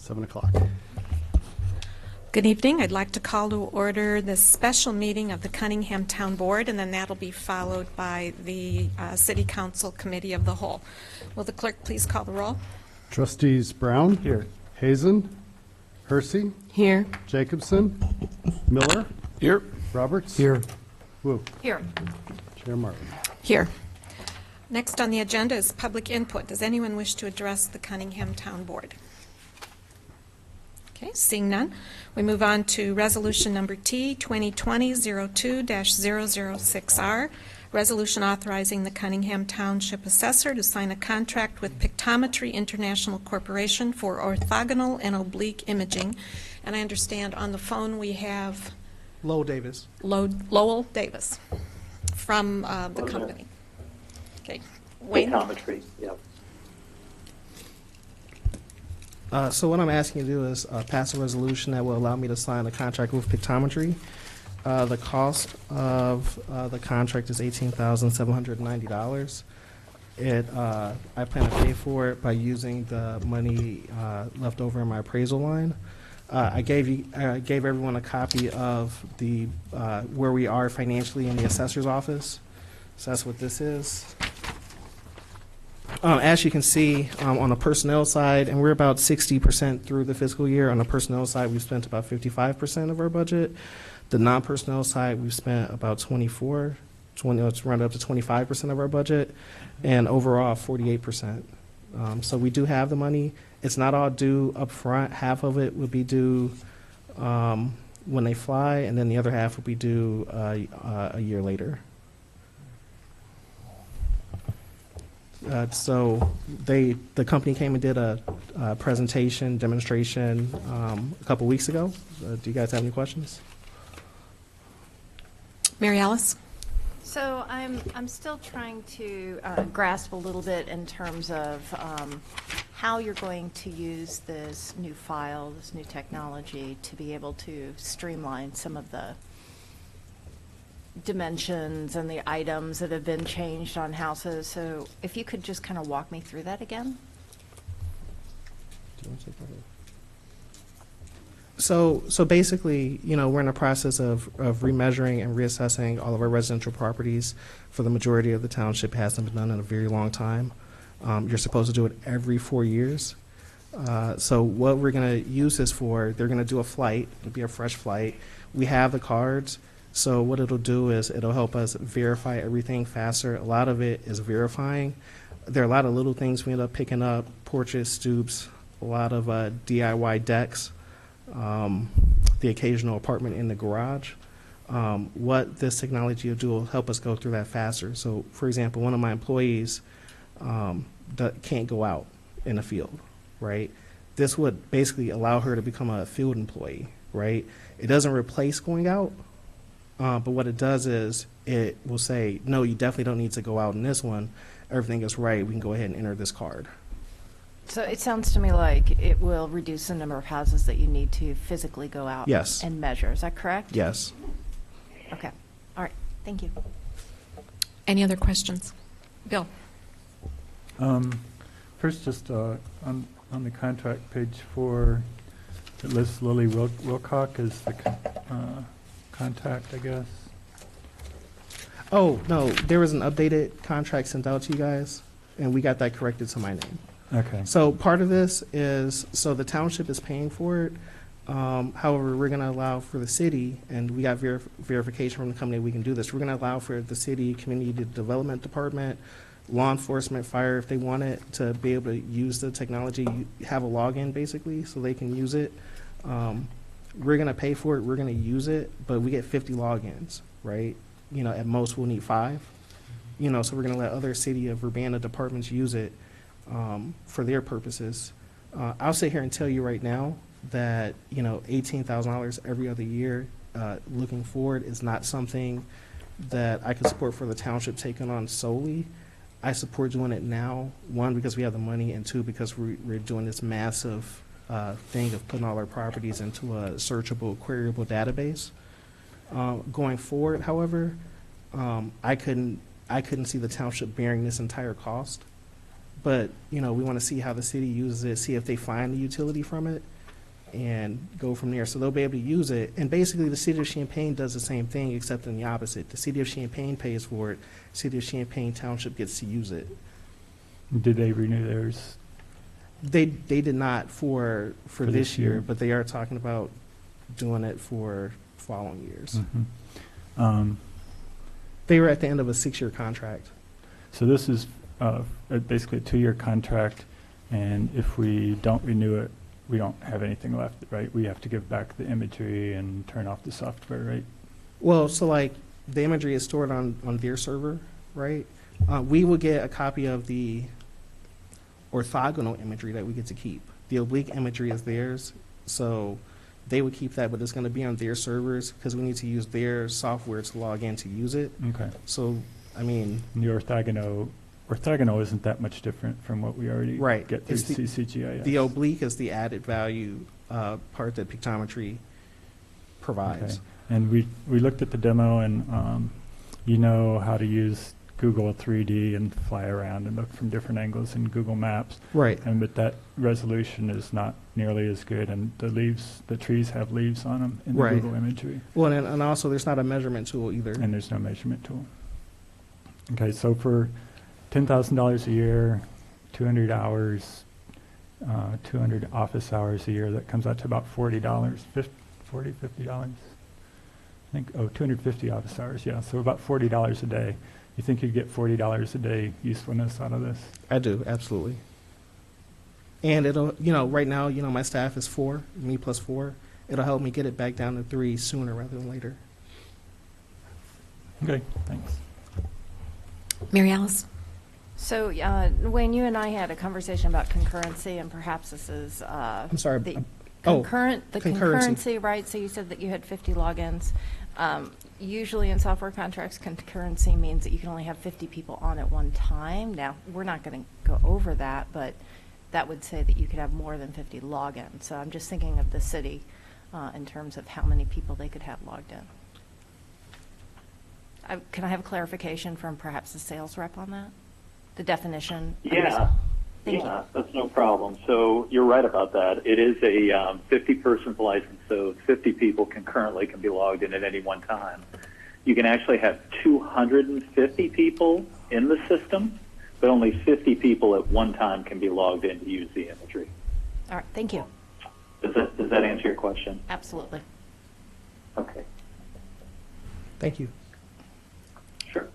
7 o'clock. Good evening. I'd like to call to order this special meeting of the Cunningham Town Board, and then that'll be followed by the City Council Committee of the Whole. Will the clerk please call the roll? Trustees Brown. Here. Hazen. Hersey. Here. Jacobson. Miller. Here. Roberts. Here. Wu. Here. Chair Martin. Here. Next on the agenda is public input. Does anyone wish to address the Cunningham Town Board? Okay, seeing none, we move on to resolution number T 2020-02-006R, resolution authorizing the Cunningham Township Assessor to sign a contract with Pictometry International Corporation for orthogonal and oblique imaging. And I understand on the phone we have Lowell Davis. Lowell Davis from the company. Okay, Wayne. Pictometry, yeah. So what I'm asking you to do is pass a resolution that will allow me to sign a contract with Pictometry. The cost of the contract is $18,790. I plan to pay for it by using the money left over in my appraisal line. I gave everyone a copy of the where we are financially in the assessor's office. So that's what this is. As you can see, on the personnel side, and we're about 60% through the fiscal year, on the personnel side, we've spent about 55% of our budget. The non-personnel side, we've spent about it's rounded up to 25% of our budget, and overall 48%. So we do have the money. It's not all due up front. Half of it will be due when they fly, and then the other half will be due a year later. So the company came and did a presentation, demonstration a couple weeks ago. Do you guys have any questions? Mary Alice? So I'm still trying to grasp a little bit in terms of how you're going to use this new file, this new technology, to be able to streamline some of the dimensions and the items that have been changed on houses. So if you could just kind of walk me through that again. So basically, we're in the process of remeasuring and reassessing all of our residential properties. For the majority of the township, it hasn't been done in a very long time. You're supposed to do it every 4 years. So what we're going to use this for, they're going to do a flight. It'll be a fresh flight. We have the cards. So what it'll do is it'll help us verify everything faster. A lot of it is verifying. There are a lot of little things we end up picking up, porches, stoops, a lot of DIY decks, the occasional apartment in the garage. What this technology will do will help us go through that faster. So, for example, one of my employees that can't go out in the field, right? This would basically allow her to become a field employee, right? It doesn't replace going out. But what it does is it will say, no, you definitely don't need to go out in this one. Everything is right. We can go ahead and enter this card. So it sounds to me like it will reduce the number of houses that you need to physically go out Yes. and measure. Is that correct? Yes. Okay. All right. Thank you. Any other questions? Bill? First, just on the contract, page 4, it lists Lily Wilcock as the contact, I guess. Oh, no, there was an updated contract sent out to you guys, and we got that corrected to my name. Okay. So part of this is, so the township is paying for it. However, we're going to allow for the city, and we got verification from the company we can do this. We're going to allow for the city community development department, law enforcement, fire, if they want it, to be able to use the technology, have a login basically, so they can use it. We're going to pay for it, we're going to use it, but we get 50 logins, right? At most we'll need 5. So we're going to let other city of Urbana departments use it for their purposes. I'll sit here and tell you right now that, $18,000 every other year looking forward is not something that I can support for the township taking on solely. I support doing it now, 1, because we have the money, and 2, because we're doing this massive thing of putting all our properties into a searchable, queryable database. Going forward, however, I couldn't see the township bearing this entire cost. But we want to see how the city uses it, see if they find the utility from it. and go from there. So they'll be able to use it. And basically, the city of Champaign does the same thing, except in the opposite. The city of Champaign pays for it. City of Champaign Township gets to use it. Did they renew theirs? They did not for For this this year, year. but they are talking about doing it for following years. Mhm. They were at the end of a 6-year contract. So this is basically a 2-year contract, and if we don't renew it, we don't have anything left, right? We have to give back the imagery and turn off the software, right? Well, so like the imagery is stored on their server, right? We will get a copy of the orthogonal imagery that we get to keep. The oblique imagery is theirs, so they would keep that, but it's going to be on their servers because we need to use their software to log in to use it. Okay. So, I mean, And the orthogonal isn't that much different from what we already Right. get through It's the- CCGIS. the oblique is the added value part that pictometry provides. Okay. And we looked at the demo, and you know how to use Google 3D and fly around and look from different angles in Google Maps. Right. But that resolution is not nearly as good, and the trees have leaves on them in the Right. Google imagery, Well, and also there's not a measurement tool either. and there's no measurement tool. Okay, so for $10,000 a year, 200 hours, 200 office hours a year, that comes out to about $40, $50. I think, 250 office hours, yeah, so about $40 a day. You think you'd get $40 a day usefulness out of this? I do, absolutely. And it'll, right now, my staff is 4, me plus 4. It'll help me get it back down to 3 sooner rather than later. Okay, thanks. Mary Alice? So, Wayne, you and I had a conversation about concurrency, and perhaps this is I'm sorry. the Oh, concurrency, right? So you said that you had 50 logins. Usually in software contracts, concurrency means that you can only have 50 people on at one time. Now, we're not going to go over that, but that would say that you could have more than 50 logins. So I'm just thinking of the city in terms of how many people they could have logged in. Can I have clarification from perhaps the sales rep on that? The definition? Yeah, Thank you. that's no problem. So you're right about that. It is a 50-person license, so 50 people concurrently can be logged in at any one time. You can actually have 250 people in the system, but only 50 people at one time can be logged in to use the imagery. All right, thank you. Does that answer your question? Absolutely. Okay, Thank you. sure.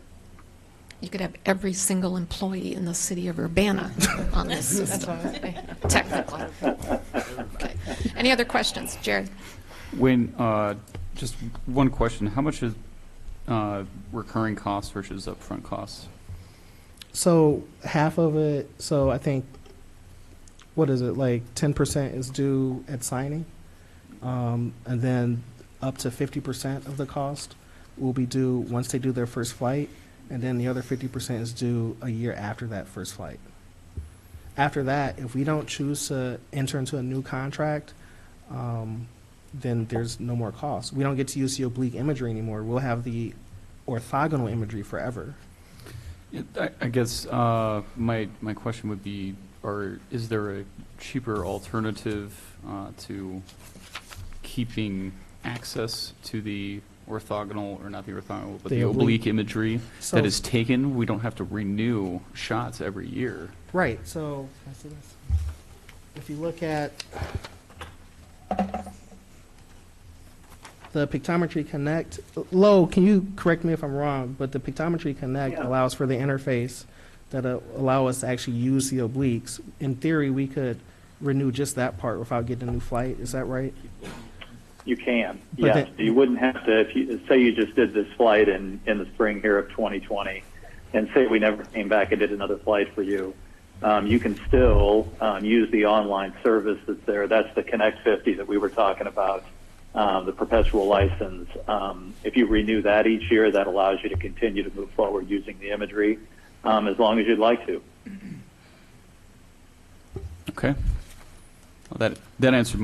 You could have every single employee in the city of Urbana on this system, technically. Okay. Any other questions? Jared? Wayne, just one question. How much is recurring costs versus upfront costs? So half of it, so I think, what is it, like 10% is due at signing? And then up to 50% of the cost will be due once they do their first flight. And then the other 50% is due a year after that first flight. After that, if we don't choose to enter into a new contract, then there's no more cost. We don't get to use the oblique imagery anymore. We'll have the orthogonal imagery forever. I guess my question would be, is there a cheaper alternative to keeping access to the orthogonal, or not the orthogonal, but the oblique imagery So- that is taken? We don't have to renew shots every year. Right, so, can I see this? If you look at the Pictometry Connect, Lo, can you correct me if I'm wrong, but the Pictometry Connect Yeah. allows for the interface that allow us to actually use the obliques. In theory, we could renew just that part without getting a new flight, is that right? You can, But yes. then- You wouldn't have to, if you say you just did this flight in the spring here of 2020, and say we never came back and did another flight for you, you can still use the online service that's there. That's the Connect 50 that we were talking about, the perpetual license. If you renew that each year, that allows you to continue to move forward using the imagery as long as you'd like to. Okay. Well, that answered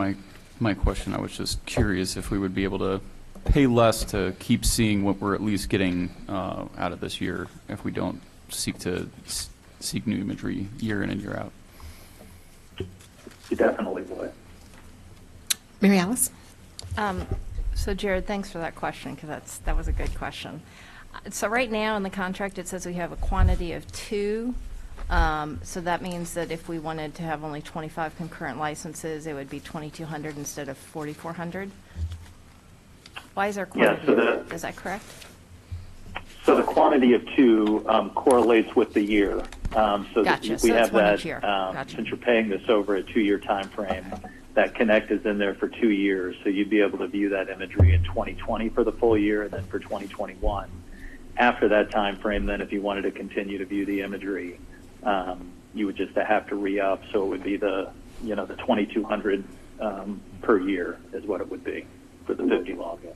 my question. I was just curious if we would be able to pay less to keep seeing what we're at least getting out of this year if we don't seek new imagery year in and year out. You definitely would. Mary Alice? So Jared, thanks for that question, because that was a good question. So right now in the contract, it says we have a quantity of 2. So that means that if we wanted to have only 25 concurrent licenses, it would be 2,200 instead of 4,400. Why is there quantity? Is that correct? So the quantity of 2 correlates with the year. So Gotcha. we So have it's one that, each year. Gotcha. since you're paying this over a 2-year time frame, that Connect is in there for 2 years. So you'd be able to view that imagery in 2020 for the full year, and then for 2021. After that time frame, then if you wanted to continue to view the imagery, you would just have to re-up. So it would be the 2,200 per year is what it would be for the 50 logins.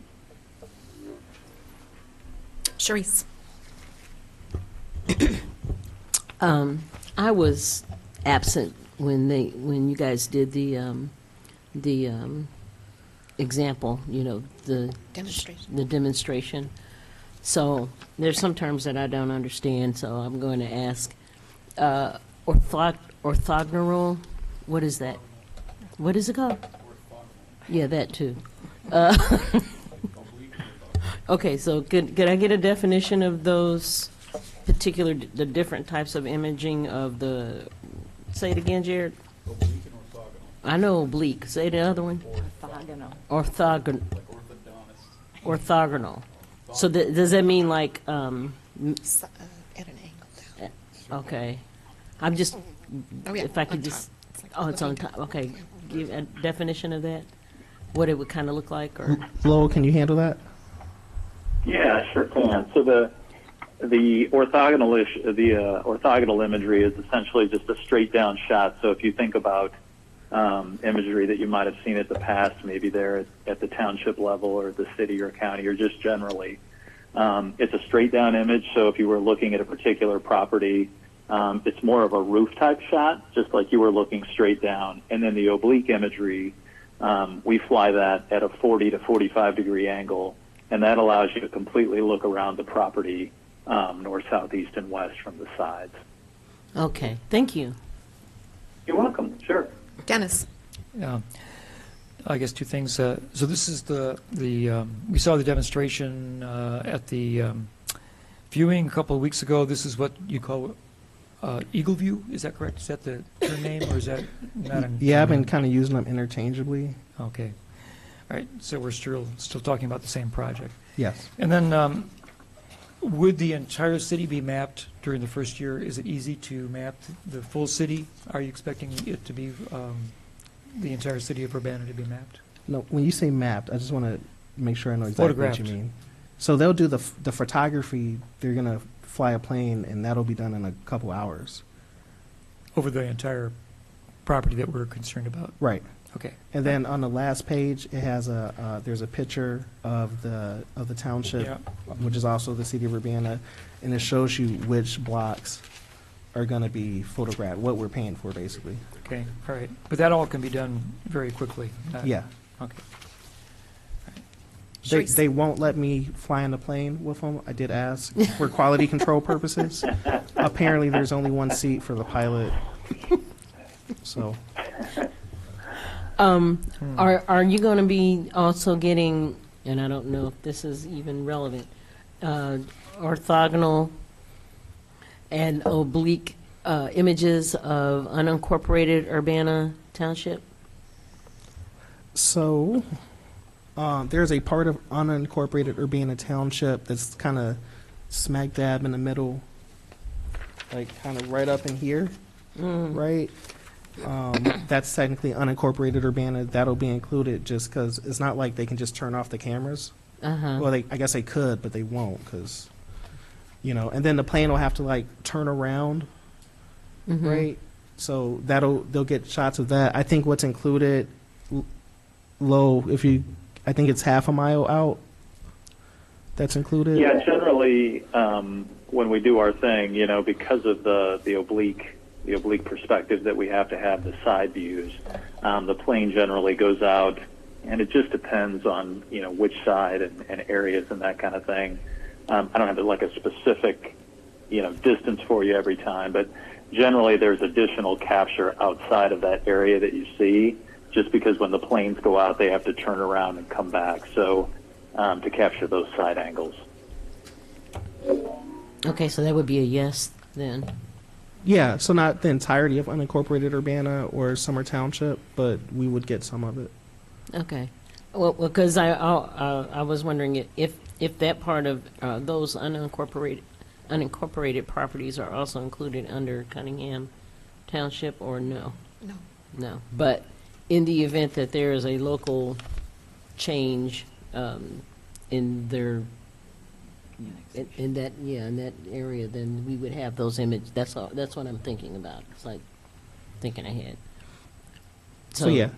Sharice? I was absent when you guys did the example, the Demonstration. the demonstration. So there's some terms that I don't understand, so I'm going to ask. Orthogonal, what is that? What is it called? Yeah, that too. Okay, so could I get a definition of those the different types of imaging of the, say it again, Jared? Oblique and orthogonal. I know oblique. Say the other one. Orthogonal. Orthogonal. Like orthodontist. Orthogonal. So does that mean like, At an angle down. okay. I'm just, Oh, yeah, if I could on just, top. It's like oh, it's on looking top, okay. Give a definition of that? What it would kind of look like, or? Lowell, can you handle that? Yeah, sure can. So the orthogonal imagery is essentially just a straight down shot. So if you think about imagery that you might have seen in the past, maybe there at the township level or the city or county or just generally, it's a straight down image. So if you were looking at a particular property, it's more of a roof type shot, just like you were looking straight down. And then the oblique imagery, we fly that at a 40 to 45 degree angle, and that allows you to completely look around the property north, south, east, and west from the sides. Okay, thank you. You're welcome. Sure. Dennis? I guess 2 things. So this is we saw the demonstration at the viewing a couple of weeks ago. This is what you call Eagle View. Is that correct? Is that the term name, or is that not? Yeah, I've been kind of using them interchangeably. Okay. All right. So we're still talking about the same project. Yes. And then, would the entire city be mapped during the first year? Is it easy to map the full city? Are you expecting it to be the entire city of Urbana to be mapped? No, when you say mapped, I just want to make sure I know exactly what you Photographed. mean. So they'll do the photography. They're going to fly a plane, and that'll be done in a couple hours. Over the entire property that we're concerned about? Right. Okay. And then on the last page, it has there's a picture of the township, Yeah. which is also the city of Urbana, and it shows you which blocks are going to be photographed, what we're paying for, basically. Okay, all right. But that all can be done very quickly? Yeah. Okay. Sharice? They won't let me fly on the plane with them. I did ask for quality control purposes. Apparently, there's only one seat for the pilot. So, Are you going to be also getting, and I don't know if this is even relevant, orthogonal and oblique images of unincorporated Urbana Township? so there's a part of unincorporated Urbana Township that's kind of smack dab in the middle, like kind of right up in here, right? That's technically unincorporated Urbana. That'll be included just because it's not like they can just turn off the cameras. Uh-huh. Well, I guess they could, but they won't because, and then the plane will have to like turn around, Mhm. right? So they'll get shots of that. I think what's included, low, I think it's half a mile out. That's included. Yeah, generally, when we do our thing, because of the oblique perspective that we have to have, the side views, the plane generally goes out, and it just depends on which side and areas and that kind of thing. I don't have like a specific distance for you every time, but generally there's additional capture outside of that area that you see just because when the planes go out, they have to turn around and come back. So to capture those side angles. Okay, so that would be a yes then. Yeah, so not the entirety of unincorporated Urbana or Summer Township, but we would get some of it. Okay. Well, because I was wondering if that part of those unincorporated properties are also included under Cunningham Township or no? No. No. But in the event that there is a local change in their in that area, then we would have those images. That's all. That's what I'm thinking about. It's like thinking ahead. So yeah.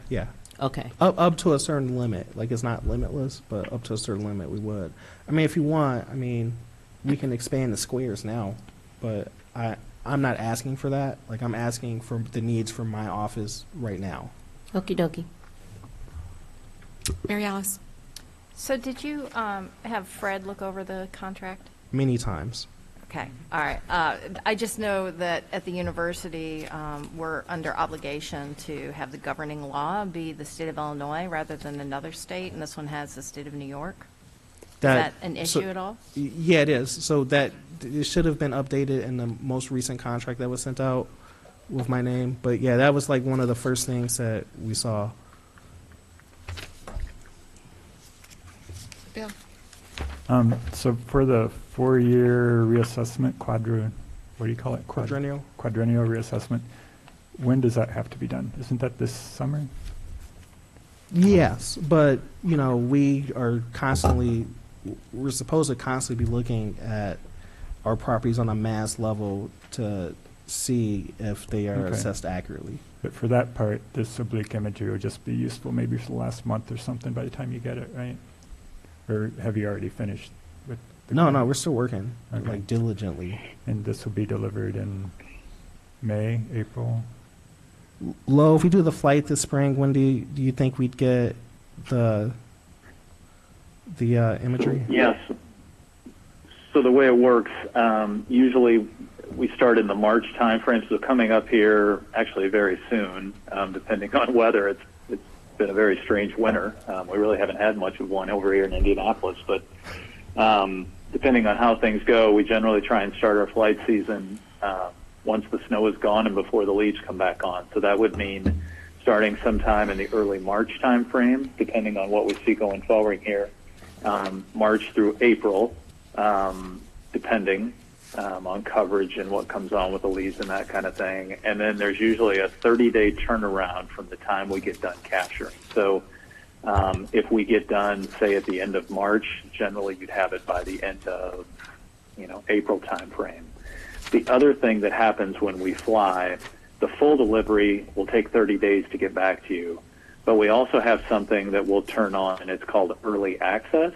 Okay. Up to a certain limit. Like, it's not limitless, but up to a certain limit we would. I mean, if you want, I mean, we can expand the squares now, but I'm not asking for that. Like, I'm asking for the needs for my office right now. Okie dokie. Mary Alice? So did you have Fred look over the contract? Many times. Okay, all right. I just know that at the university, we're under obligation to have the governing law be the state of Illinois rather than another state, and this one has the state of New York. Is that an issue at all? Yeah, it is. So that it should have been updated in the most recent contract that was sent out with my name. But yeah, that was like one of the first things that we saw. Bill? So for the 4-year reassessment, what do you call it? Quadrennial? Quadrennial reassessment. When does that have to be done? Isn't that this summer? Yes, but you know, we're supposed to constantly be looking at our properties on a mass level to see if they are Okay. assessed accurately. But for that part, this oblique imagery will just be useful maybe for the last month or something by the time you get it, right? Or have you already finished with the No, we're still working Okay. like diligently. And this will be delivered in May, April? Lo, if we do the flight this spring, when do you think we'd get the imagery? Yes. So the way it works, usually we start in the March timeframe, so coming up here actually very soon, depending on weather. It's been a very strange winter. We really haven't had much of one over here in Indianapolis, but depending on how things go, we generally try and start our flight season once the snow is gone and before the leaves come back on. So that would mean starting sometime in the early March timeframe, depending on what we see going forward here, March through April, depending on coverage and what comes on with the leaves and that kind of thing. And then there's usually a 30-day turnaround from the time we get done capturing. So if we get done, say, at the end of March, generally you'd have it by the end of, April timeframe. The other thing that happens when we fly, the full delivery will take 30 days to get back to you. But we also have something that will turn on, and it's called early access.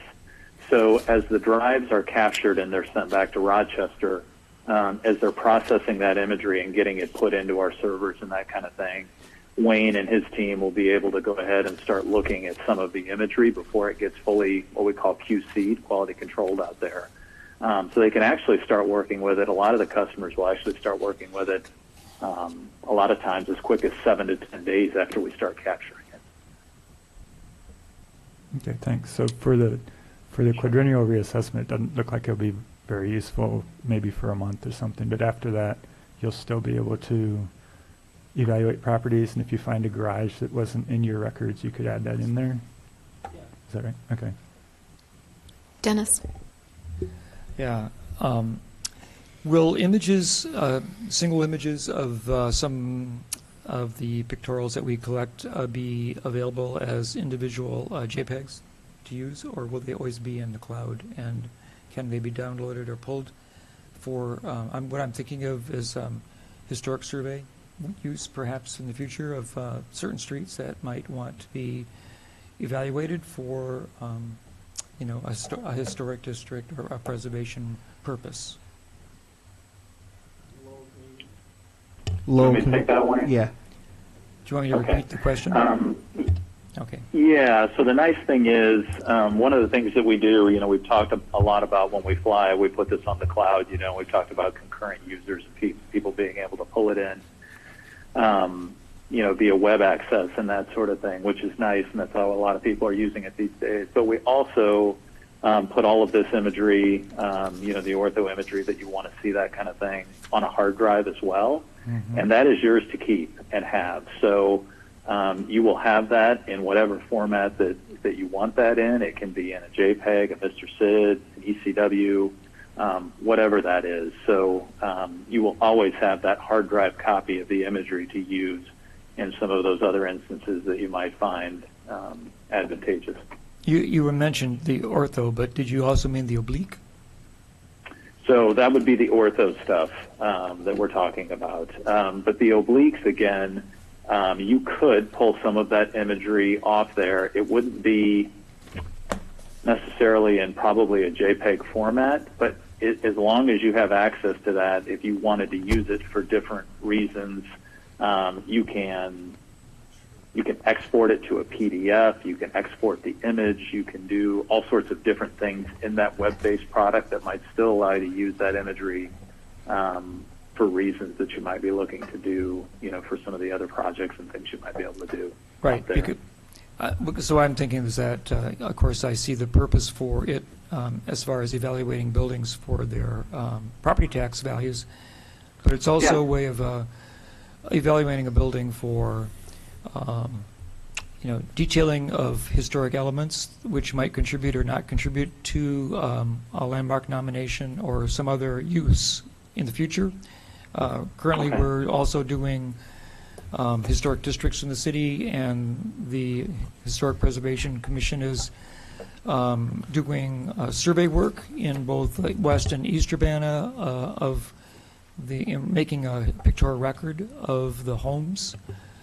So as the drives are captured and they're sent back to Rochester, as they're processing that imagery and getting it put into our servers and that kind of thing, Wayne and his team will be able to go ahead and start looking at some of the imagery before it gets fully what we call QC'd, quality controlled out there. So they can actually start working with it. A lot of the customers will actually start working with it a lot of times as quick as 7 to 10 days after we start capturing it. Okay, thanks. So for the quadrennial reassessment, it doesn't look like it'll be very useful maybe for a month or something, but after that, you'll still be able to evaluate properties, and if you find a garage that wasn't in your records, you could add that in there? Yeah. Is that right? Okay. Dennis? Yeah. Will images, single images of some of the pictorials that we collect be available as individual JPEGs to use, or will they always be in the cloud, and can they be downloaded or pulled for, what I'm thinking of is historic survey use perhaps in the future of certain streets that might want to be evaluated for a historic district or a preservation purpose. Let me take that one. Yeah. Do you want me to repeat the question? Okay. Yeah, so the nice thing is, one of the things that we do, we've talked a lot about when we fly, we put this on the cloud, we've talked about concurrent users, people being able to pull it in. via web access and that sort of thing, which is nice, and that's how a lot of people are using it these days. But we also put all of this imagery, the ortho imagery that you want to see, that kind of thing, on a hard drive as well, and that is yours to keep and have. So you will have that in whatever format that you want that in. It can be in a JPEG, a Mr. SID, an ECW, whatever that is. So you will always have that hard drive copy of the imagery to use in some of those other instances that you might find advantageous. You were mentioned the ortho, but did you also mean the oblique? So that would be the ortho stuff that we're talking about. But the obliques, again, you could pull some of that imagery off there. It wouldn't be necessarily in probably a JPEG format, but as long as you have access to that, if you wanted to use it for different reasons, you can export it to a PDF, you can export the image, you can do all sorts of different things in that web-based product that might still allow you to use that imagery for reasons that you might be looking to do, for some of the other projects and things you might be able to do. Right. So I'm thinking is that, of course, I see the purpose for it as far as evaluating buildings for their property tax values, but it's also a way of evaluating a building for detailing of historic elements which might contribute or not contribute to a landmark nomination or some other use in the future. Currently, we're also doing historic districts in the city, and the Historic Preservation Commission is doing survey work in both West and East Urbana of making a pictorial record of the homes.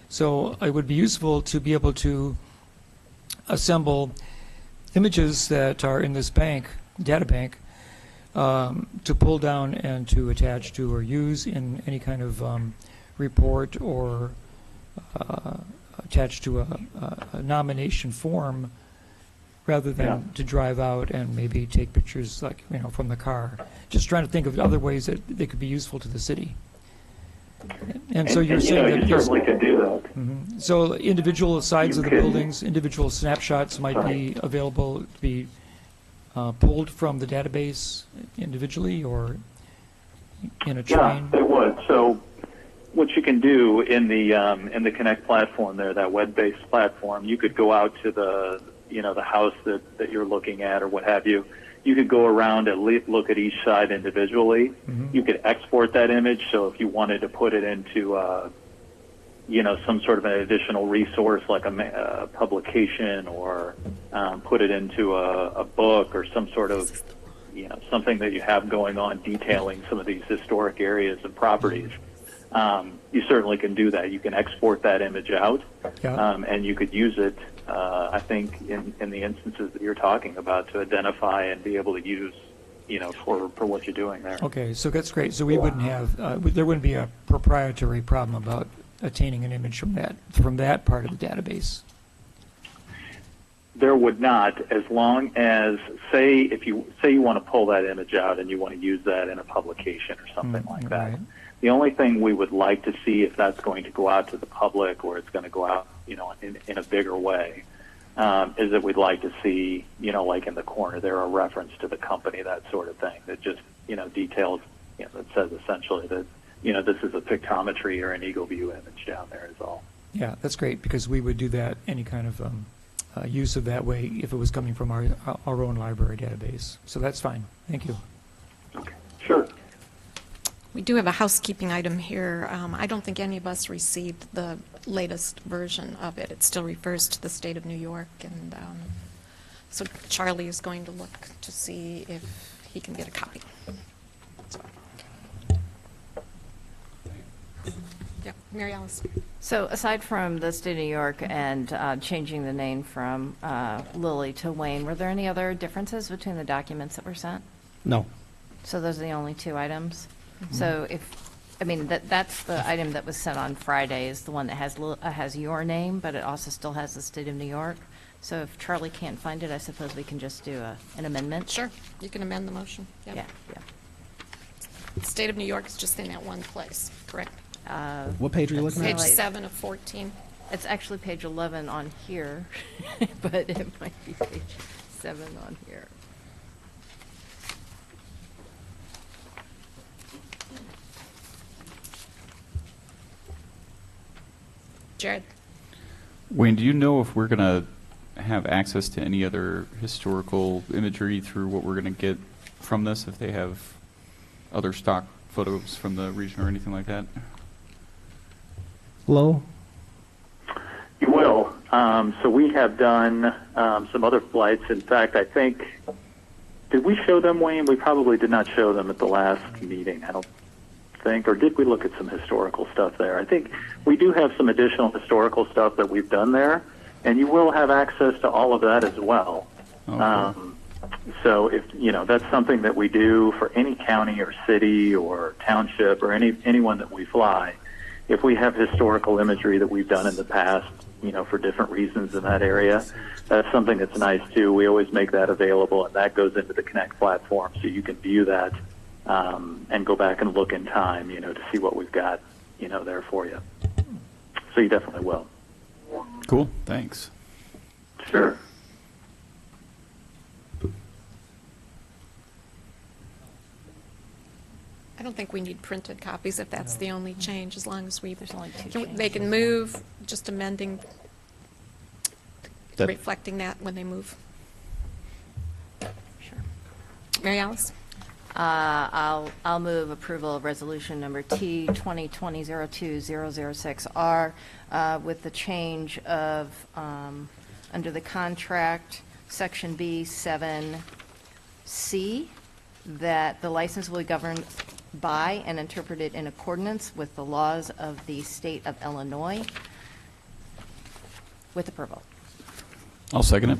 So it would be useful to be able to assemble images that are in this data bank, to pull down and to attach to or use in any kind of report or attach to a nomination form, rather than to drive out and maybe take pictures from the car. Just trying to think of other ways that they could be useful to the city. And so you're saying that you certainly could do that. Mm-hmm. So individual sides of the buildings, individual snapshots might be available to be pulled from the database individually or in a train? Yeah, it would. So what you can do in the Connect platform there, that web-based platform, you could go out to the house that you're looking at or what have you. You could go around and look at each side individually. Mm-hmm. You could export that image. So if you wanted to put it into some sort of an additional resource like a publication, or put it into a book or some sort of something that you have going on detailing some of these historic areas and properties, you certainly can do that. You can export that image out, and you could use it, I think, in the instances that you're talking about, to identify and be able to use, for what you're doing there. Okay, so that's great. So we wouldn't have, there wouldn't be a proprietary problem about attaining an image from that part of the database. There would not, as long as, if you want to pull that image out and you want to use that in a publication or something like that. Right. The only thing we would like to see, if that's going to go out to the public or it's going to go out, in a bigger way, is that we'd like to see, like in the corner there, a reference to the company, that sort of thing, that just, details, that says essentially that, this is a pictometry or an Eagle View image down there is all. Yeah, that's great, because we would do that, any kind of use of that way, if it was coming from our own library database. So that's fine. Thank you. Okay, sure. We do have a housekeeping item here. I don't think any of us received the latest version of it. It still refers to the state of New York, and so Charlie is going to look to see if he can get a copy. So. Yeah, Mary Alice. So aside from the state of New York and changing the name from Lily to Wayne, were there any other differences between the documents that were sent? No. So those are the only two items? Mm-hmm. So that's the item that was sent on Friday, is the one that has your name, but it also still has the state of New York. So if Charlie can't find it, I suppose we can just do an amendment? Sure. You can amend the motion. Yep. Yeah. The state of New York is just in that one place, correct? What page are you looking Page at? 7 of 14. It's actually page 11 on here, but it might be page 7 on here. Jared? Wayne, do you know if we're going to have access to any other historical imagery through what we're going to get from this, if they have other stock photos from the region or anything like that? Low? You will. So we have done some other flights. In fact, I think, did we show them, Wayne? We probably did not show them at the last meeting, I don't think. Or did we look at some historical stuff there? I think we do have some additional historical stuff that we've done there, and you will have access to all of that as well. Okay. So if, that's something that we do for any county or city or township or anyone that we fly. If we have historical imagery that we've done in the past, for different reasons in that area, that's something that's nice too. We always make that available, and that goes into the Connect platform, so you can view that and go back and look in time, to see what we've got, there for you. So you definitely will. Cool. Thanks. Sure. I don't think we need printed copies if that's the only change, as long as There's only two they changes. can move, just amending, That- reflecting that when they move. Sure. Mary Alice? I'll move approval of resolution number T 2020-02-006R with the change of, under the contract, section B 7C, that the license will be governed by and interpreted in accordance with the laws of the state of Illinois, with approval. I'll second it.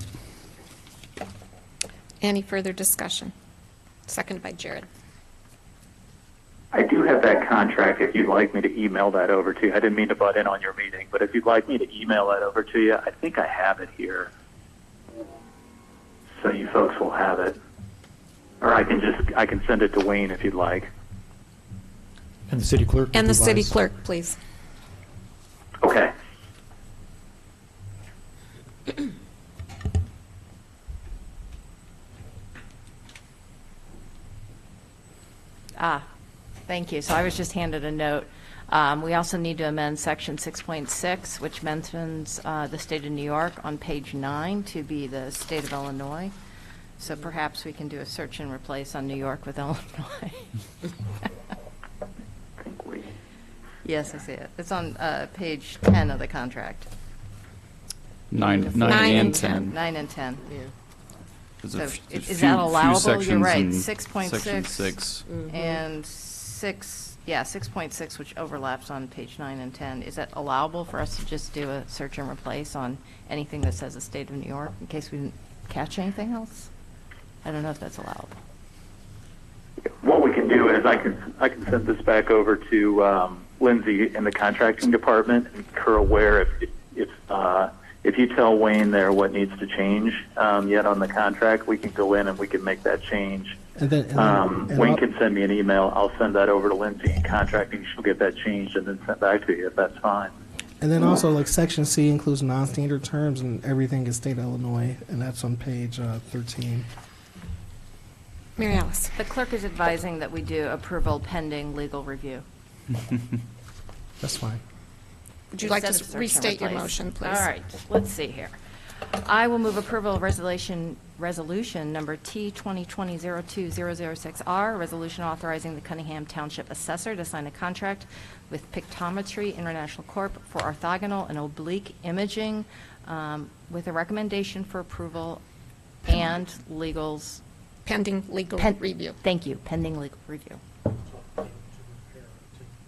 Any further discussion? Seconded by Jared. I do have that contract if you'd like me to email that over to you. I didn't mean to butt in on your meeting, but if you'd like me to email that over to you, I think I have it here. So you folks will have it. Or I can send it to Wayne if you'd like. And the city clerk? And the city advise. clerk, please. Okay. Thank you. So I was just handed a note. We also need to amend section 6.6, which mentions the state of New York on page 9 to be the state of Illinois. So perhaps we can do a search and replace on New York with Illinois. I think we. Yes, I see it. It's on page 10 of the contract. 9 Nine and and 10. 9 and 10. There's So a is few- that allowable? few You're sections right, in 6.6. Section 6. And 6.6, which overlaps on page 9 and 10. Is that allowable for us to just do a search and replace on anything that says the state of New York in case we didn't catch anything else? I don't know if that's allowable. What we can do is I can send this back over to Lindsay in the contracting department and make her aware if you tell Wayne there what needs to change yet on the contract, we can go in and we can make that change. And then, Wayne can send me an email. I'll send that over to Lindsay in contracting. She'll get that changed and then sent back to you if that's fine. And then also, like, section C includes non-standard terms, and everything is state of Illinois, and that's on page 13. Mary Alice? The clerk is advising that we do approval pending legal review. That's fine. Would you like Instead of to search and restate your replace. motion, please? All right, let's see here. I will move approval of resolution number T 2020-02-006R, resolution authorizing the Cunningham Township Assessor to sign a contract with Pictometry International Corp. for orthogonal and oblique imaging with a recommendation for approval and legals. Pending legal Pen- review. Thank you, pending legal review.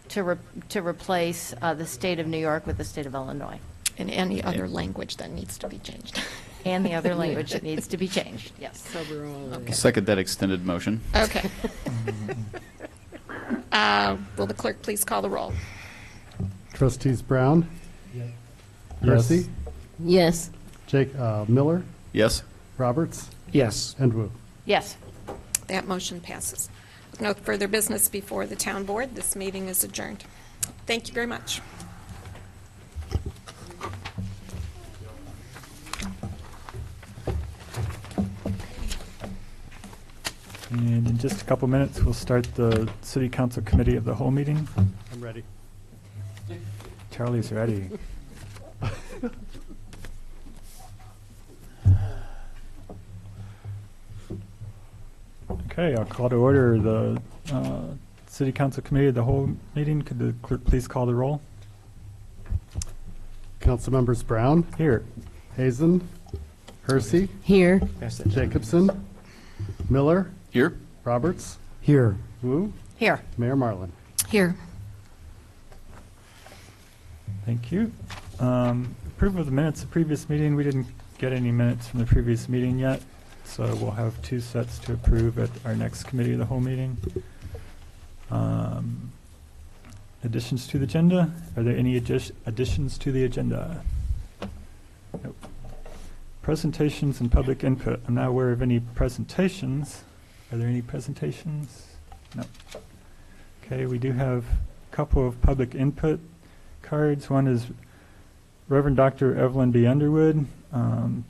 To replace the state of New York with the state of Illinois. And any other language that needs to be changed. And the other language that needs to be changed, yes. So we're all, Okay. Second that extended motion. Okay. Will the clerk please call the roll? Trustees Brown? Percy? yes. Miller? Yes? Roberts? Yes. And Wu. Yes. That motion passes. With no further business before the town board, this meeting is adjourned. Thank you very much. And in just a couple minutes, we'll start the City Council Committee of the Whole meeting. I'm ready. Charlie's ready. Okay, I'll call to order the City Council Committee of the Whole meeting. Could the clerk please call the roll? Council members Brown, Here. Hazen, Hersey, Here. Jacobson, Miller, Here? Roberts, Here. Wu, Here. Mayor Marlin. Here. Thank you. Approval of the minutes of the previous meeting. We didn't get any minutes from the previous meeting yet, so we'll have 2 sets to approve at our next Committee of the Whole meeting. Additions to the agenda? Are there any additions to the agenda? Nope. Presentations and public input. I'm not aware of any presentations. Are there any presentations? No. Okay, we do have a couple of public input cards. One is Reverend Dr. Evelyn B. Underwood on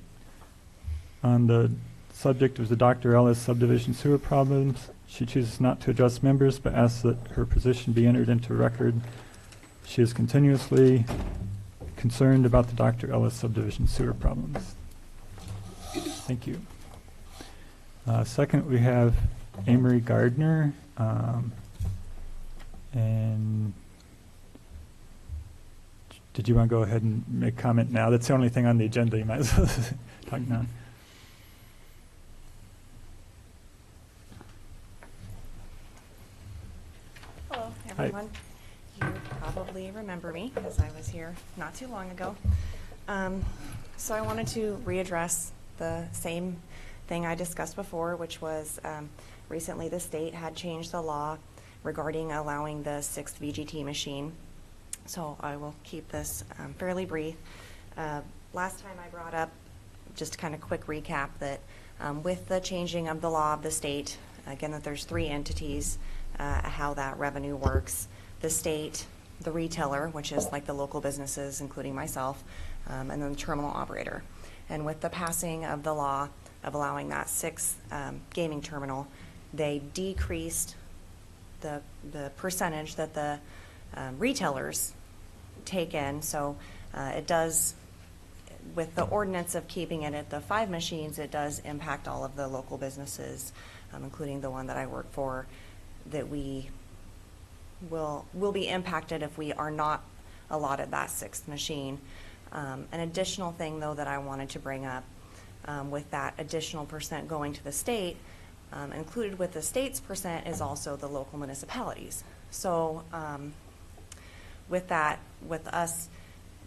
the subject of the Dr. Ellis subdivision sewer problems. She chooses not to address members, but asks that her position be entered into record. She is continuously concerned about the Dr. Ellis subdivision sewer problems. Thank you. Second, we have Amory Gardner. And did you want to go ahead and make comment now? That's the only thing on the agenda. You might as well talk now. Hello, everyone. You probably remember me because I was here not too long ago. So I wanted to readdress the same thing I discussed before, which was recently the state had changed the law regarding allowing the 6th VGT machine. So I will keep this fairly brief. Last time I brought up, just kind of quick recap, that with the changing of the law of the state, again, that there's 3 entities, how that revenue works. The state, the retailer, which is like the local businesses, including myself, and then the terminal operator. And with the passing of the law of allowing that 6th gaming terminal, they decreased the percentage that the retailers take in. So it does, with the ordinance of keeping it at the 5 machines, it does impact all of the local businesses, including the one that I work for, that we will be impacted if we are not allotted that 6th machine. An additional thing, though, that I wanted to bring up, with that additional percent going to the state, included with the state's percent is also the local municipalities. So with that, with us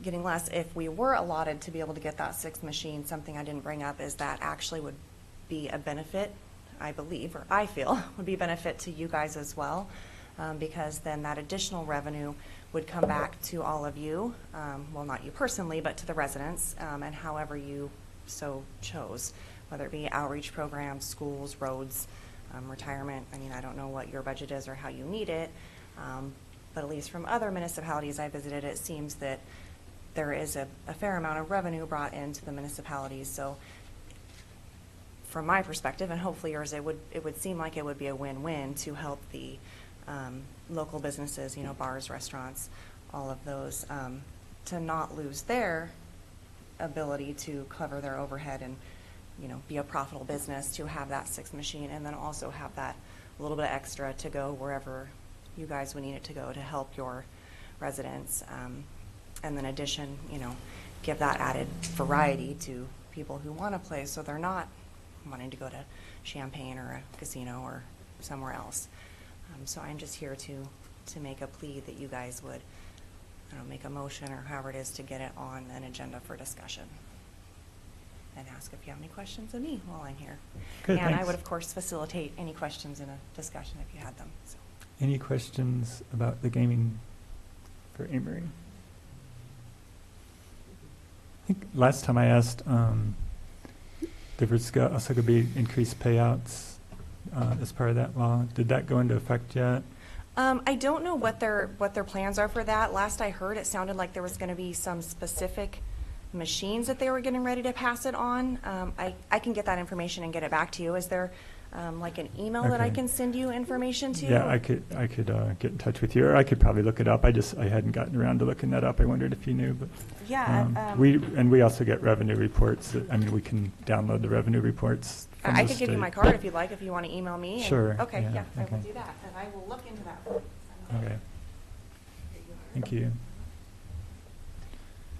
getting less, if we were allotted to be able to get that 6th machine, something I didn't bring up is that actually would be a benefit, I believe, or I feel, would be a benefit to you guys as well, because then that additional revenue would come back to all of you, well, not you personally, but to the residents, and however you so chose, whether it be outreach programs, schools, roads, retirement. I mean, I don't know what your budget is or how you need it, but at least from other municipalities I visited, it seems that there is a fair amount of revenue brought into the municipalities. So from my perspective, and hopefully yours, it would seem like it would be a win-win to help the local businesses, you know, bars, restaurants, all of those, to not lose their ability to cover their overhead and, you know, be a profitable business, to have that 6th machine, and then also have that little bit extra to go wherever you guys would need it to go to help your residents. And then addition, you know, give that added variety to people who want to play, so they're not wanting to go to Champaign or a casino or somewhere else. So I'm just here to make a plea that you guys would, I don't know, make a motion or however it is to get it on an agenda for discussion. And ask if you have any questions of me while I'm here. Good, and thanks. I would, of course, facilitate any questions in a discussion if you had them. So. Any questions about the gaming for Amory? I think last time I asked, there was also going to be increased payouts as part of that law. Did that go into effect yet? I don't know what their plans are for that. Last I heard, it sounded like there was going to be some specific machines that they were getting ready to pass it on. I can get that information and get it back to you. Is there like an email that I Okay. can send you information to? Yeah, I could get in touch with you, or I could probably look it up. I hadn't gotten around to looking that up. I wondered if you knew, but. Yeah. We also get revenue reports. I mean, we can download the revenue reports from I the could give you state. my card if you'd like, if you want to email me. and- Sure, Okay, yeah, yeah, I will okay. do that, and I will look into that for you. Okay, thank you.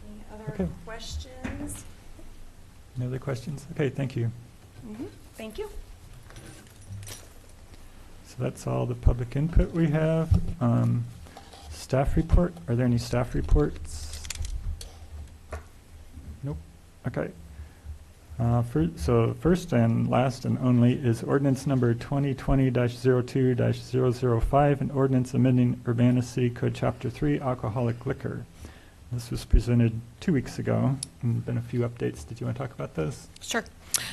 Any other Okay. questions? Any other questions? Okay, thank you. Thank you. So that's all the public input we have. Staff report, are there any staff reports? Nope, okay. So first and last and only is ordinance number 2020-02-005, an ordinance amending Urbana City Code Chapter 3, alcoholic liquor. This was presented 2 weeks ago, and been a few updates. Did you want to talk about this? Sure.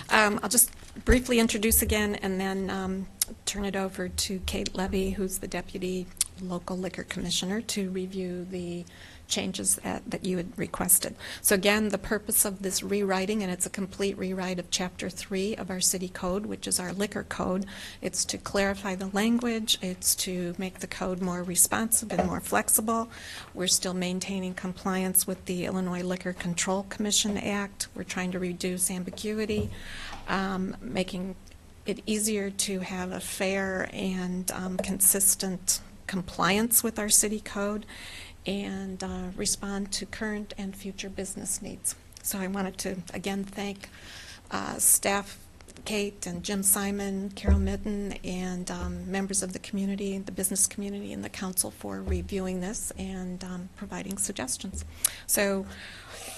I'll just briefly introduce again and then turn it over to Kate Levy, who's the Deputy Local Liquor Commissioner, to review the changes that you had requested. So again, the purpose of this rewriting, and it's a complete rewrite of Chapter 3 of our city code, which is our liquor code. It's to clarify the language. It's to make the code more responsive and more flexible. We're still maintaining compliance with the Illinois Liquor Control Commission Act. We're trying to reduce ambiguity, making it easier to have a fair and consistent compliance with our city code, and respond to current and future business needs. So I wanted to again thank staff Kate and Jim Simon, Carol Mitten, and members of the community, the business community, and the council for reviewing this and providing suggestions. So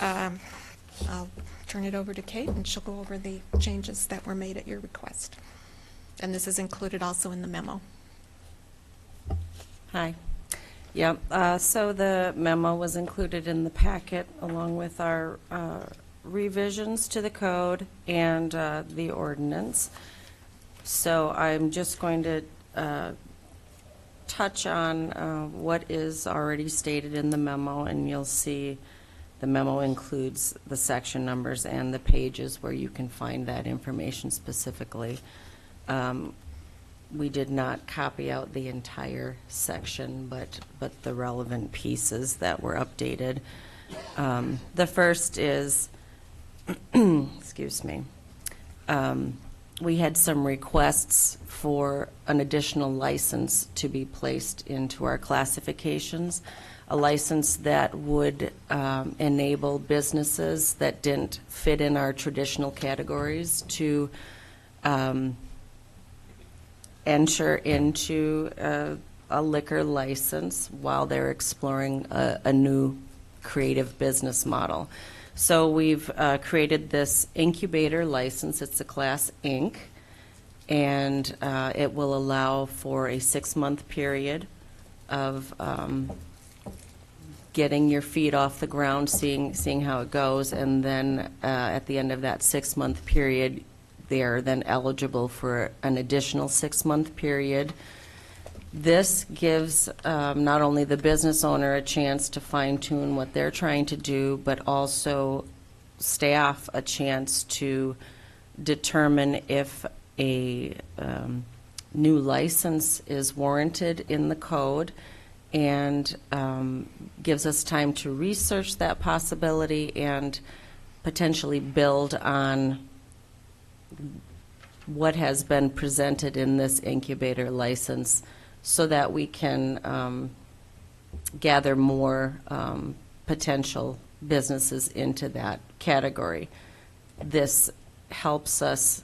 I'll turn it over to Kate, and she'll go over the changes that were made at your request. And this is included also in the memo. Hi. Yeah, so the memo was included in the packet along with our revisions to the code and the ordinance. So I'm just going to touch on what is already stated in the memo, and you'll see the memo includes the section numbers and the pages where you can find that information specifically. We did not copy out the entire section, but the relevant pieces that were updated. The first is, excuse me, we had some requests for an additional license to be placed into our classifications, a license that would enable businesses that didn't fit in our traditional categories to enter into a liquor license while they're exploring a new creative business model. So we've created this incubator license. It's a Class Inc., and it will allow for a 6-month period of getting your feet off the ground, seeing how it goes, and then at the end of that 6-month period, they are then eligible for an additional 6-month period. This gives not only the business owner a chance to fine-tune what they're trying to do, but also staff a chance to determine if a new license is warranted in the code, and gives us time to research that possibility and potentially build on what has been presented in this incubator license so that we can gather more potential businesses into that category. This helps us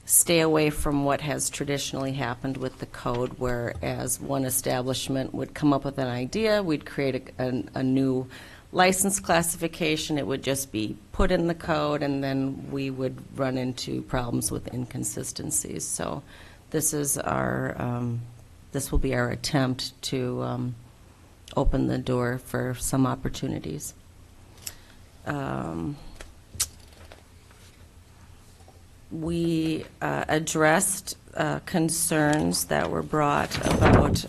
stay away from what has traditionally happened with the code, whereas one establishment would come up with an idea, we'd create a new license classification, it would just be put in the code, and then we would run into problems with inconsistencies. So this is our, this will be our attempt to open the door for some opportunities. we addressed concerns that were brought about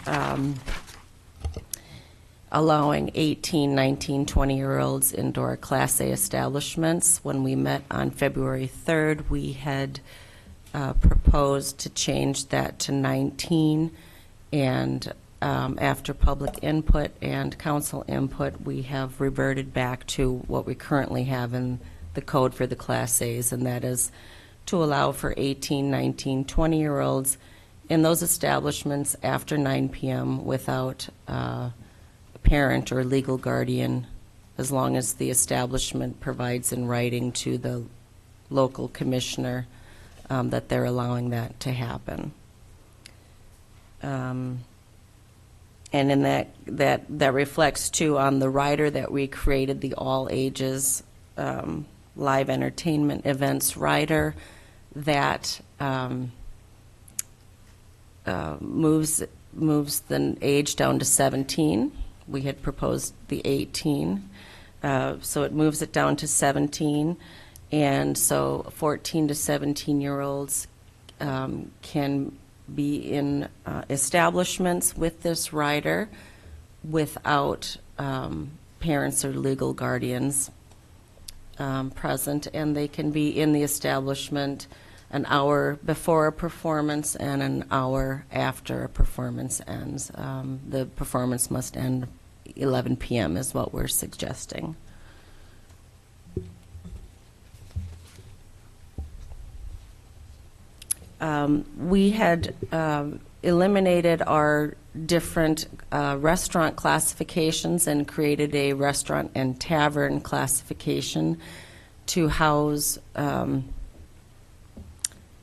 allowing 18, 19, 20-year-olds indoor Class A establishments. When we met on February 3rd, we had proposed to change that to 19, and after public input and council input, we have reverted back to what we currently have in the code for the Class A's, and that is to allow for 18, 19, 20-year-olds in those establishments after 9 p.m. without a parent or legal guardian, as long as the establishment provides in writing to the local commissioner that they're allowing that to happen. And in that reflects too on the rider that we created, the all ages live entertainment events rider that moves the age down to 17. We had proposed the 18, so it moves it down to 17, and so 14 to 17-year-olds can be in establishments with this rider without parents or legal guardians present, and they can be in the establishment an hour before a performance and an hour after a performance ends. The performance must end 11 p.m. is what we're suggesting. We had eliminated our different restaurant classifications and created a restaurant and tavern classification to house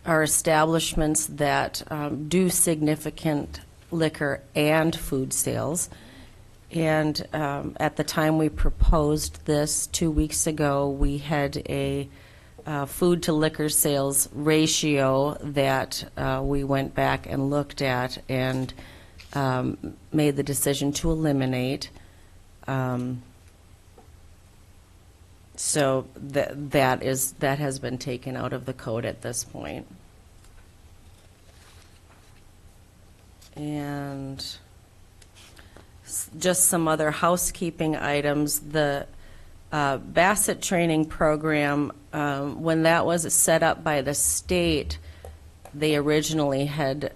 our establishments that do significant liquor and food sales. And at the time we proposed this 2 weeks ago, we had a food to liquor sales ratio that we went back and looked at and made the decision to eliminate. So that has been taken out of the code at this point. And just some other housekeeping items. The Bassett training program, when that was set up by the state, they originally had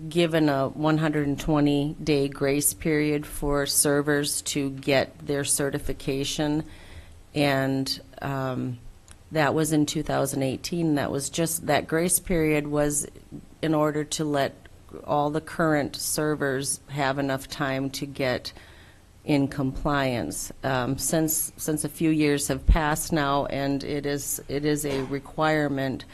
given a 120-day grace period for servers to get their certification, and that was in 2018. That was just, that grace period was in order to let all the current servers have enough time to get in compliance. Since a few years have passed now, and it is a requirement,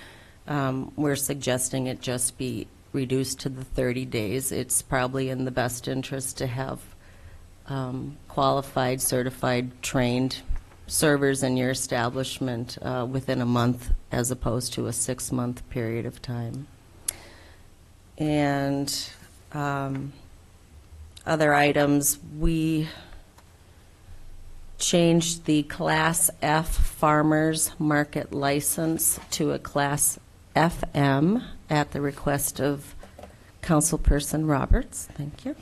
we're suggesting it just be reduced to the 30 days. It's probably in the best interest to have qualified, certified, trained servers in your establishment within a month as opposed to a 6-month period of time. And other items, we changed the Class F farmers market license to a Class FM at the request of Councilperson Roberts. Thank you.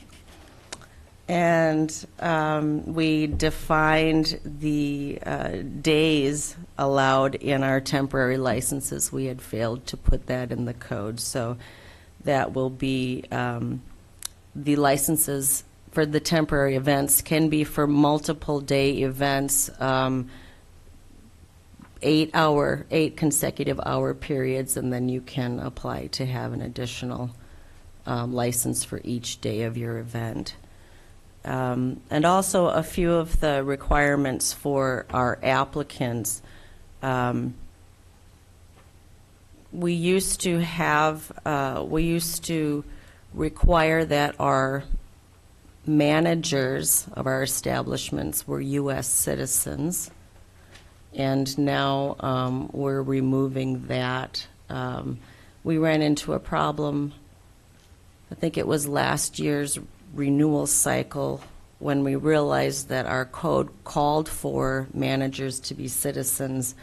And we defined the days allowed in our temporary licenses. We had failed to put that in the code, so that will be the licenses for the temporary events can be for multiple day events, 8 consecutive hour periods, and then you can apply to have an additional license for each day of your event. And also a few of the requirements for our applicants. We used to require that our managers of our establishments were U.S. citizens, and now we're removing that. We ran into a problem, I think it was last year's renewal cycle, when we realized that our code called for managers to be citizens,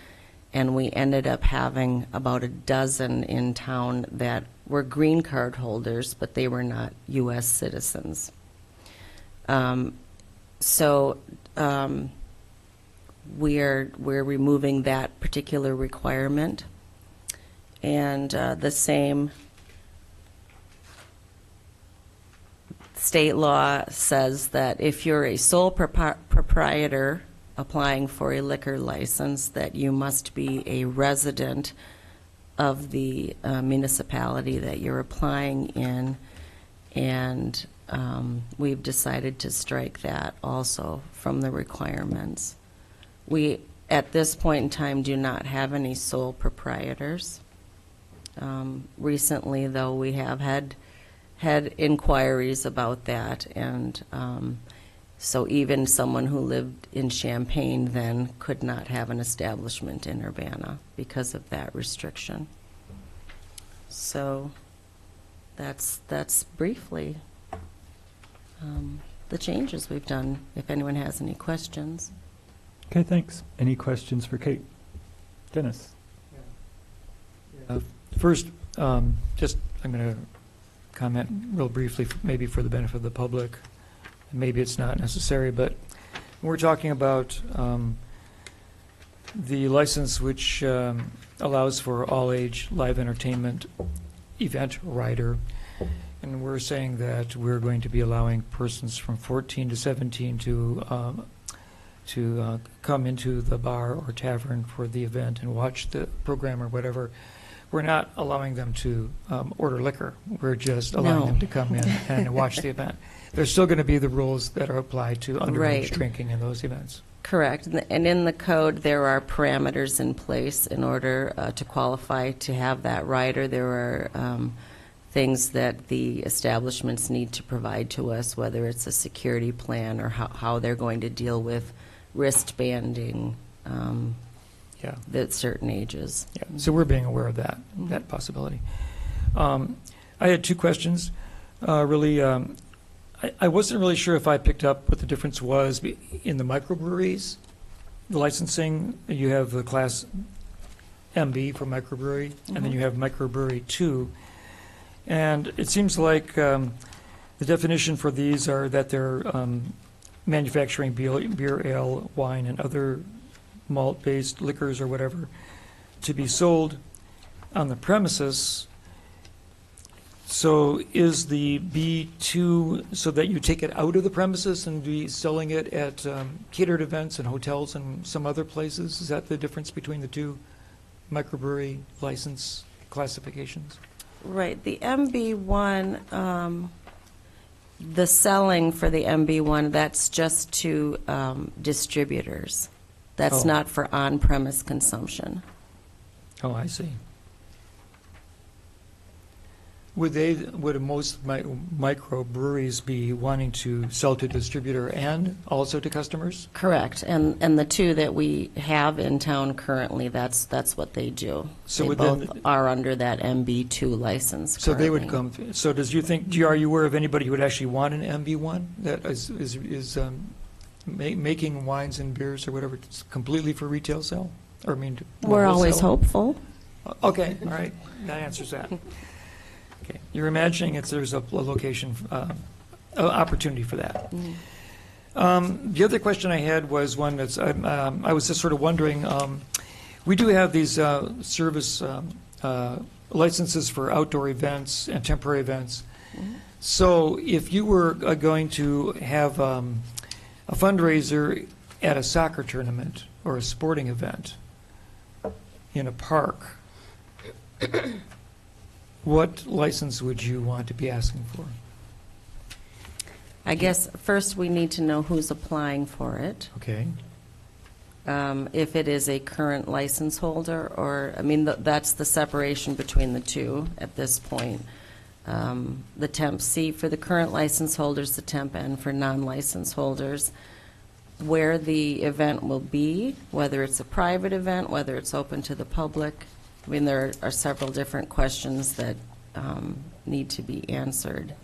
and we ended up having about a dozen in town that were green card holders, but they were not U.S. citizens. We're removing that particular requirement, and the same state law says that if you're a sole proprietor applying for a liquor license, that you must be a resident of the municipality that you're applying in, and we've decided to strike that also from the requirements. We, at this point in time, do not have any sole proprietors. Recently, though, we have had inquiries about that, and so even someone who lived in Champaign then could not have an establishment in Urbana because of that restriction. So that's briefly the changes we've done, if anyone has any questions. Okay, thanks. Any questions for Kate? Dennis? First, just I'm going to comment real briefly, maybe for the benefit of the public. Maybe it's not necessary, but we're talking about the license which allows for all-age live entertainment event rider, and we're saying that we're going to be allowing persons from 14 to 17 to come into the bar or tavern for the event and watch the program or whatever. We're not allowing them to order liquor. We're just allowing them to come in and watch the event. There's still going to be the rules that are applied to underage drinking in those events. Correct. And in the code, there are parameters in place in order to qualify to have that rider. There are things that the establishments need to provide to us, whether it's a security plan or how they're going to deal with wristbanding at certain ages. Yeah. So we're being aware of that, that possibility. I had two questions. I wasn't really sure if I picked up what the difference was in the microbreweries. The licensing, you have the class MB for microbrewery, and then you have microbrewery 2. And it seems like the definition for these are that they're manufacturing beer, ale, wine, and other malt-based liquors or whatever to be sold on the premises. So is the B2 so that you take it out of the premises and be selling it at catered events and hotels and some other places? Is that the difference between the two microbrewery license classifications? Right. The MB1, the selling for the MB1, that's just to distributors. That's not for on-premise consumption. Oh, I see. Would most microbreweries be wanting to sell to distributor and also to customers? Correct, and the two that we have in town currently, that's what they do. So they both are under that MB2 license. So currently. they would come. So are you aware of anybody who would actually want an MB1 that is making wines and beers or whatever completely for retail sale? Or we're always hopeful. Okay, all right, that answers that. Okay, you're imagining there's a location, opportunity for that. The other question I had was one that's, I was just sort of wondering, we do have these service licenses for outdoor events and temporary events. So if you were going to have a fundraiser at a soccer tournament or a sporting event in a park, what license would you want to be asking for? I guess first we need to know who's applying for it. Okay. If it is a current license holder, or, that's the separation between the two at this point. The temp C for the current license holders, the temp N for non-license holders. Where the event will be, whether it's a private event, whether it's open to the public. There are several different questions that need to be answered.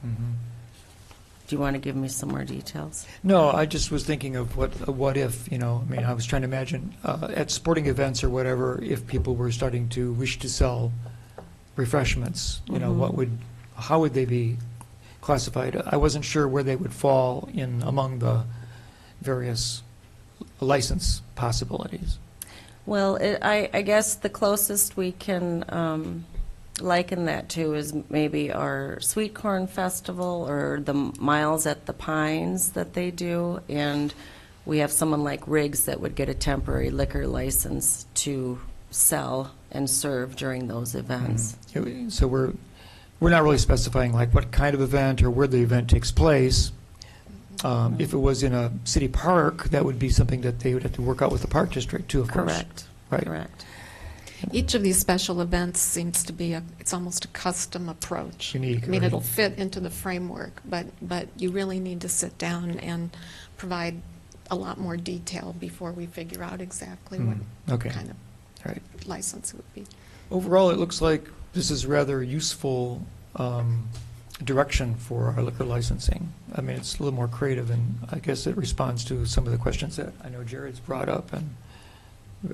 Do you want to give me some more details? No, I just was thinking of what if, I mean, I was trying to imagine at sporting events or whatever, if people were starting to wish to sell refreshments, how would they be classified? I wasn't sure where they would fall in among the various license possibilities. Well, I guess the closest we can liken that to is maybe our Sweet Corn Festival or the Miles at the Pines that they do. And we have someone like Riggs that would get a temporary liquor license to sell and serve during those events. So we're not really specifying like what kind of event or where the event takes place. If it was in a city park, that would be something that they would have to work out with the park district too, of course. Correct. Right. Correct. Each of these special events seems to be it's almost a custom approach. Unique, I mean, right. it'll fit into the framework, but you really need to sit down and provide a lot more detail before we figure out exactly what Okay. kind of All right. license it would be. Overall, it looks like this is rather useful direction for our liquor licensing. I mean, it's a little more creative, and I guess it responds to some of the questions that I know Jared's brought up and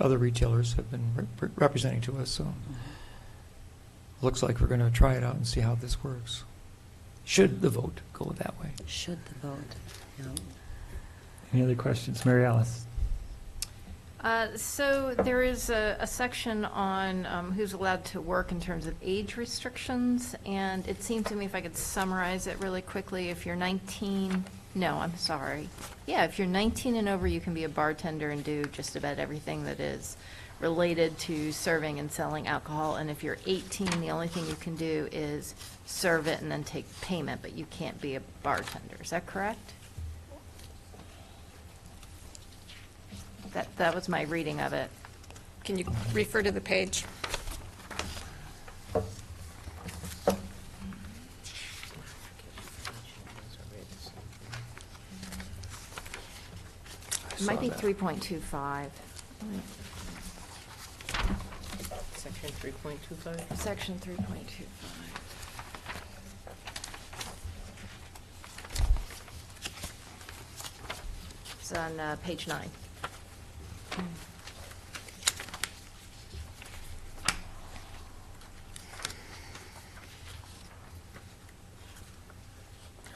other retailers have been representing to us. So looks like we're going to try it out and see how this works. Should the vote go that way? Should the vote. Yeah. Any other questions? Mary Alice? So there is a section on who's allowed to work in terms of age restrictions, and it seemed to me, if I could summarize it really quickly, if you're 19, no, I'm sorry. Yeah, if you're 19 and over, you can be a bartender and do just about everything that is related to serving and selling alcohol, and if you're 18, the only thing you can do is serve it and then take payment, but you can't be a bartender. Is that correct? That was my reading of it. Can you refer to the page? It might be 3.25. Section 3.25? Section 3.25. It's on page 9.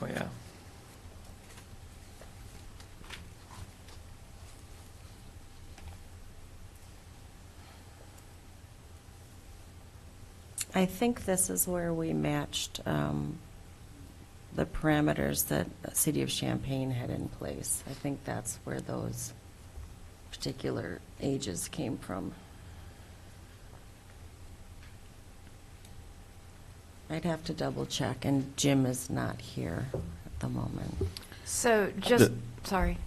Oh, yeah. I think this is where we matched the parameters that the City of Champaign had in place. I think that's where those particular ages came from. I'd have to double check, and Jim is not here at the moment. So just, sorry.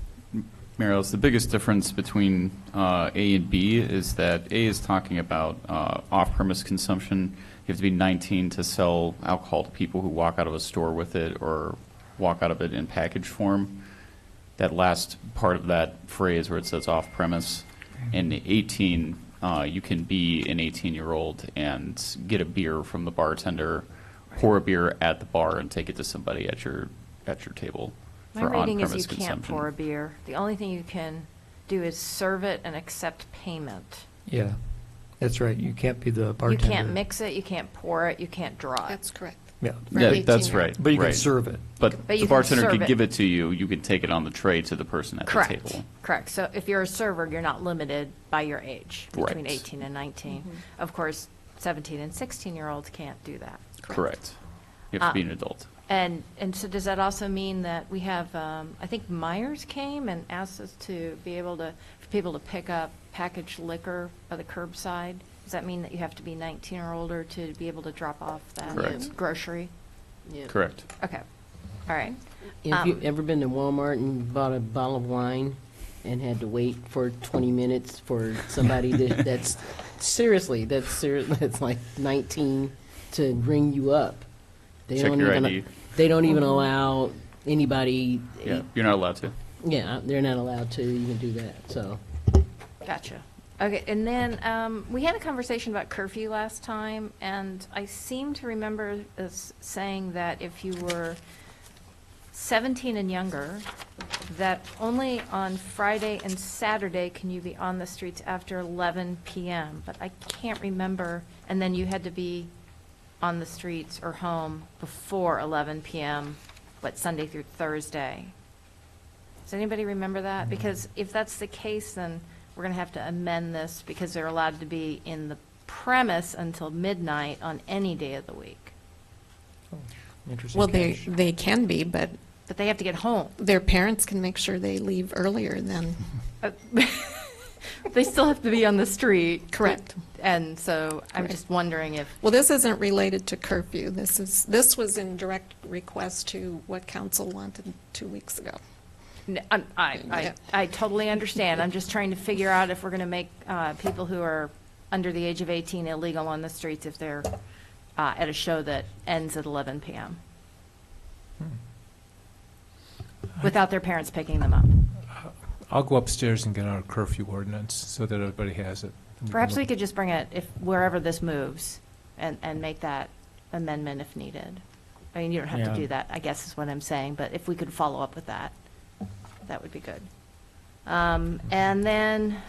Mary Alice, the biggest difference between A and B is that A is talking about off-premise consumption. You have to be 19 to sell alcohol to people who walk out of a store with it or walk out of it in package form. That last part of that phrase where it says off-premise. And 18, you can be an 18-year-old and get a beer from the bartender, pour a beer at the bar, and take it to somebody at your table. My for reading is on-premise you can't consumption. pour a beer. The only thing you can do is serve it and accept payment. Yeah, that's right. You can't be the bartender. You can't mix it, you can't pour it, you can't draw it. That's correct. Yeah, For an Yeah, that's 18-year-old. right. but you can right. serve it. But But you the can bartender serve could it. give it to you. You could take it on the tray to the person at the Correct. table. Correct. So if you're a server, you're not limited by your age, between Right. 18 and 19. Of course, 17 and 16-year-olds can't do that. Correct. You have to be an adult. And so does that also mean that we have, I think Myers came and asked us to be able to, for people to pick up packaged liquor by the curbside? Does that mean that you have to be 19 or older to be able to drop off that Correct. grocery? Yeah. Correct. Okay. All right. Have you ever been to Walmart and bought a bottle of wine and had to wait for 20 minutes for somebody that's seriously, that's like 19 to ring you up? They Check don't your even, ID. They don't even allow anybody. Yeah, you're not allowed to. Yeah, they're not allowed to even do that, so. Gotcha. Okay, and then we had a conversation about curfew last time, and I seem to remember us saying that if you were 17 and younger, that only on Friday and Saturday can you be on the streets after 11 p.m. But I can't remember, and then you had to be on the streets or home before 11 p.m., but Sunday through Thursday. Does anybody remember that? Because if that's the case, then we're going to have to amend this because they're allowed to be in the premise until midnight on any day of the week. Interesting Well, catch. they can be, but But they have to get home. their parents can make sure they leave earlier than, They still have to be on the street. correct. And so I'm Right. just wondering if, Well, this isn't related to curfew. This was in direct request to what council wanted 2 weeks ago. Yeah. I totally understand. I'm just trying to figure out if we're going to make people who are under the age of 18 illegal on the streets if they're at a show that ends at 11 p.m. without their parents picking them up. I'll go upstairs and get our curfew ordinance so that everybody has it. Perhaps we could just bring it if wherever this moves and make that amendment if needed. I mean, you don't have Yeah. to do that, I guess is what I'm saying, but if we could follow up with that, that would be good. And then,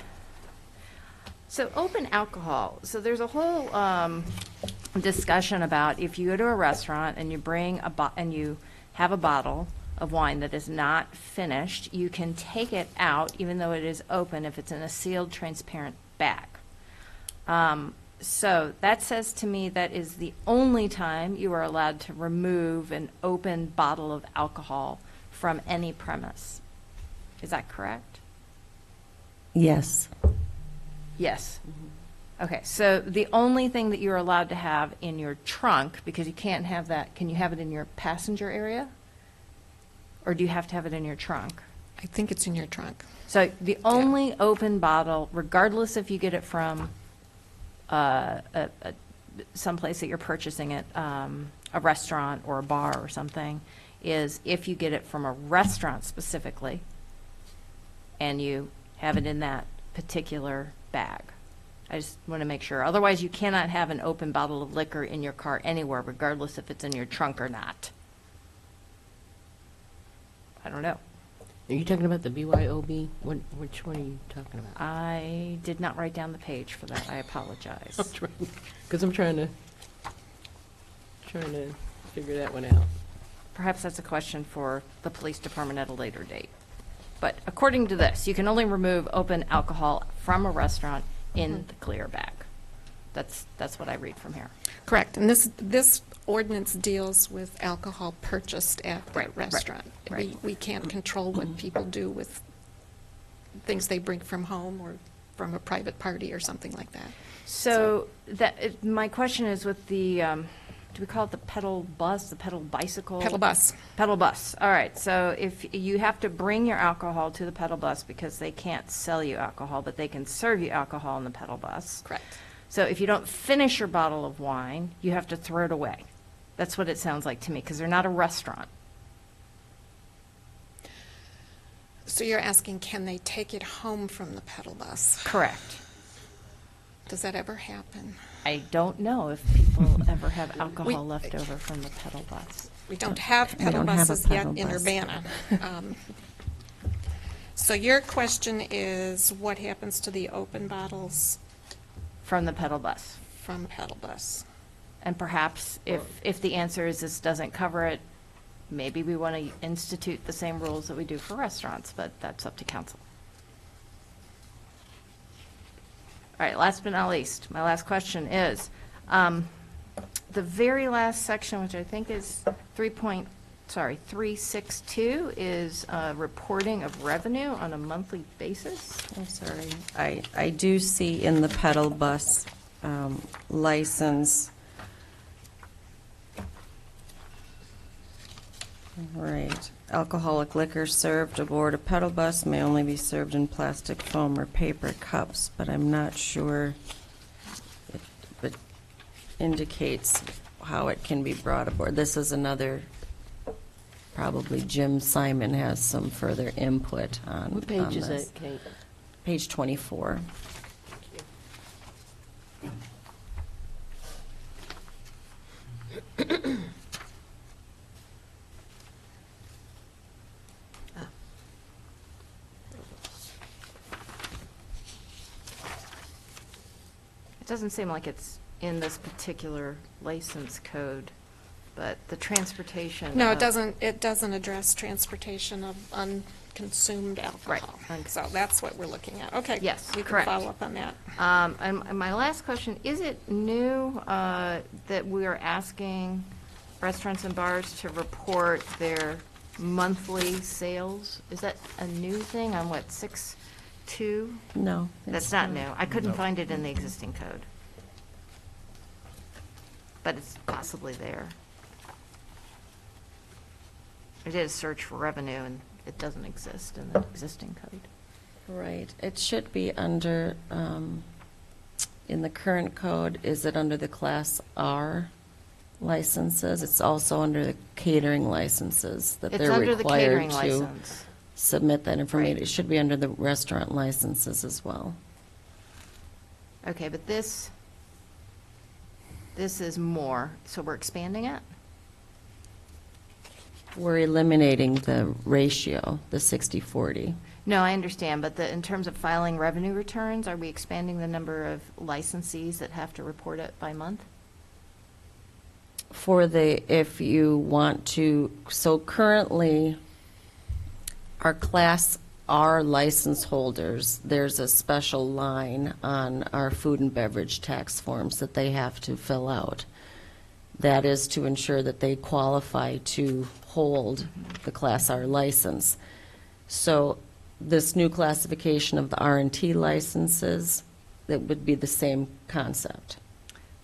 so open alcohol. So there's a whole discussion about if you go to a restaurant and you bring and you have a bottle of wine that is not finished, you can take it out even though it is open if it's in a sealed, transparent bag. So that says to me that is the only time you are allowed to remove an open bottle of alcohol from any premise. Is that correct? Yes. Yes. Okay, so the only thing that you're allowed to have in your trunk, because you can't have that, can you have it in your passenger area? Or do you have to have it in your trunk? I think it's in your trunk. So the only open bottle, regardless if you get it from someplace that you're purchasing it, a restaurant or a bar or something, is if you get it from a restaurant specifically, and you have it in that particular bag. I just want to make sure. Otherwise, you cannot have an open bottle of liquor in your car anywhere, regardless if it's in your trunk or not. I don't know. Are you talking about the BYOB? Which one are you talking about? I did not write down the page for that. I apologize. Because I'm trying to figure that one out. Perhaps that's a question for the police department at a later date. But according to this, you can only remove open alcohol from a restaurant in the clear bag. That's what I read from here. Correct. And this ordinance deals with alcohol purchased at the restaurant. right. We can't control what people do with things they bring from home or from a private party or something like that. So my question is with the, do we call it the pedal bus, the pedal bicycle? Pedal bus. Pedal bus. All right. So if you have to bring your alcohol to the pedal bus because they can't sell you alcohol, but they can serve you alcohol in the pedal bus. Correct. So if you don't finish your bottle of wine, you have to throw it away. That's what it sounds like to me, because they're not a restaurant. So you're asking, can they take it home from the pedal bus? Correct. Does that ever happen? I don't know if people ever have alcohol left over from the pedal bus. We don't have We pedal don't have a buses yet pedal in bus. Urbana. So your question is, what happens to the open bottles From the pedal bus. from a pedal bus? And perhaps if the answer is this doesn't cover it, maybe we want to institute the same rules that we do for restaurants, but that's up to council. All right, last but not least, my last question is, the very last section, which I think is 362, is reporting of revenue on a monthly basis. I'm sorry. I do see in the pedal bus license. Right. Alcoholic liquor served aboard a pedal bus may only be served in plastic, foam, or paper cups, but I'm not sure it indicates how it can be brought aboard. This is another, probably Jim Simon has some further input on What page is this. that, Kate? Page 24. It doesn't seem like it's in this particular license code, but the transportation. No, of- it doesn't address transportation of unconsumed alcohol. Right. So that's what we're looking at. Okay. Yes, We can correct. follow up on that. And my last question, is it new that we are asking restaurants and bars to report their monthly sales? Is that a new thing on what, 6.2? No. That's it's not new. I couldn't No. find it in the existing code. But it's possibly there. I did a search for revenue, and it doesn't exist in the existing code. Right. It should be under, in the current code, is it under the Class R licenses? It's also under the catering licenses that It's they're under the catering required to license. submit that information. Right. It should be under the restaurant licenses as well. Okay, but this is more, so we're expanding it? We're eliminating the ratio, the 60/40. No, I understand, but in terms of filing revenue returns, are we expanding the number of licensees that have to report it by month? For the, if you want to, so currently, our Class R license holders, there's a special line on our food and beverage tax forms that they have to fill out. That is to ensure that they qualify to hold the Class R license. So this new classification of the R&T licenses, that would be the same concept.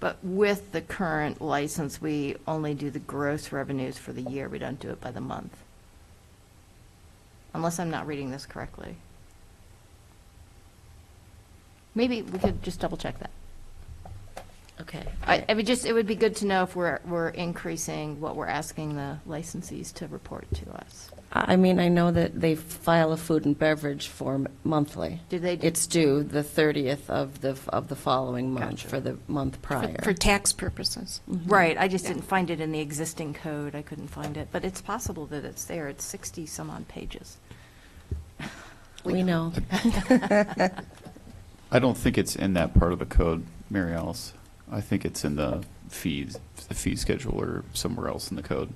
But with the current license, we only do the gross revenues for the year, we don't do it by the month. Unless I'm not reading this correctly. Maybe we could just double check that. Okay. I mean, just, it would be good to know if we're increasing what we're asking the licensees to report to us. I mean, I know that they file a food and beverage form monthly. Do they? It's due the 30th of the following month Gotcha. for the month prior. For tax purposes. Right, I just didn't find it in the existing code, I couldn't find it, but it's possible that it's there, it's 60-some-odd pages. We know. I don't think it's in that part of the code, Mary Alice. I think it's in the fee schedule or somewhere else in the code.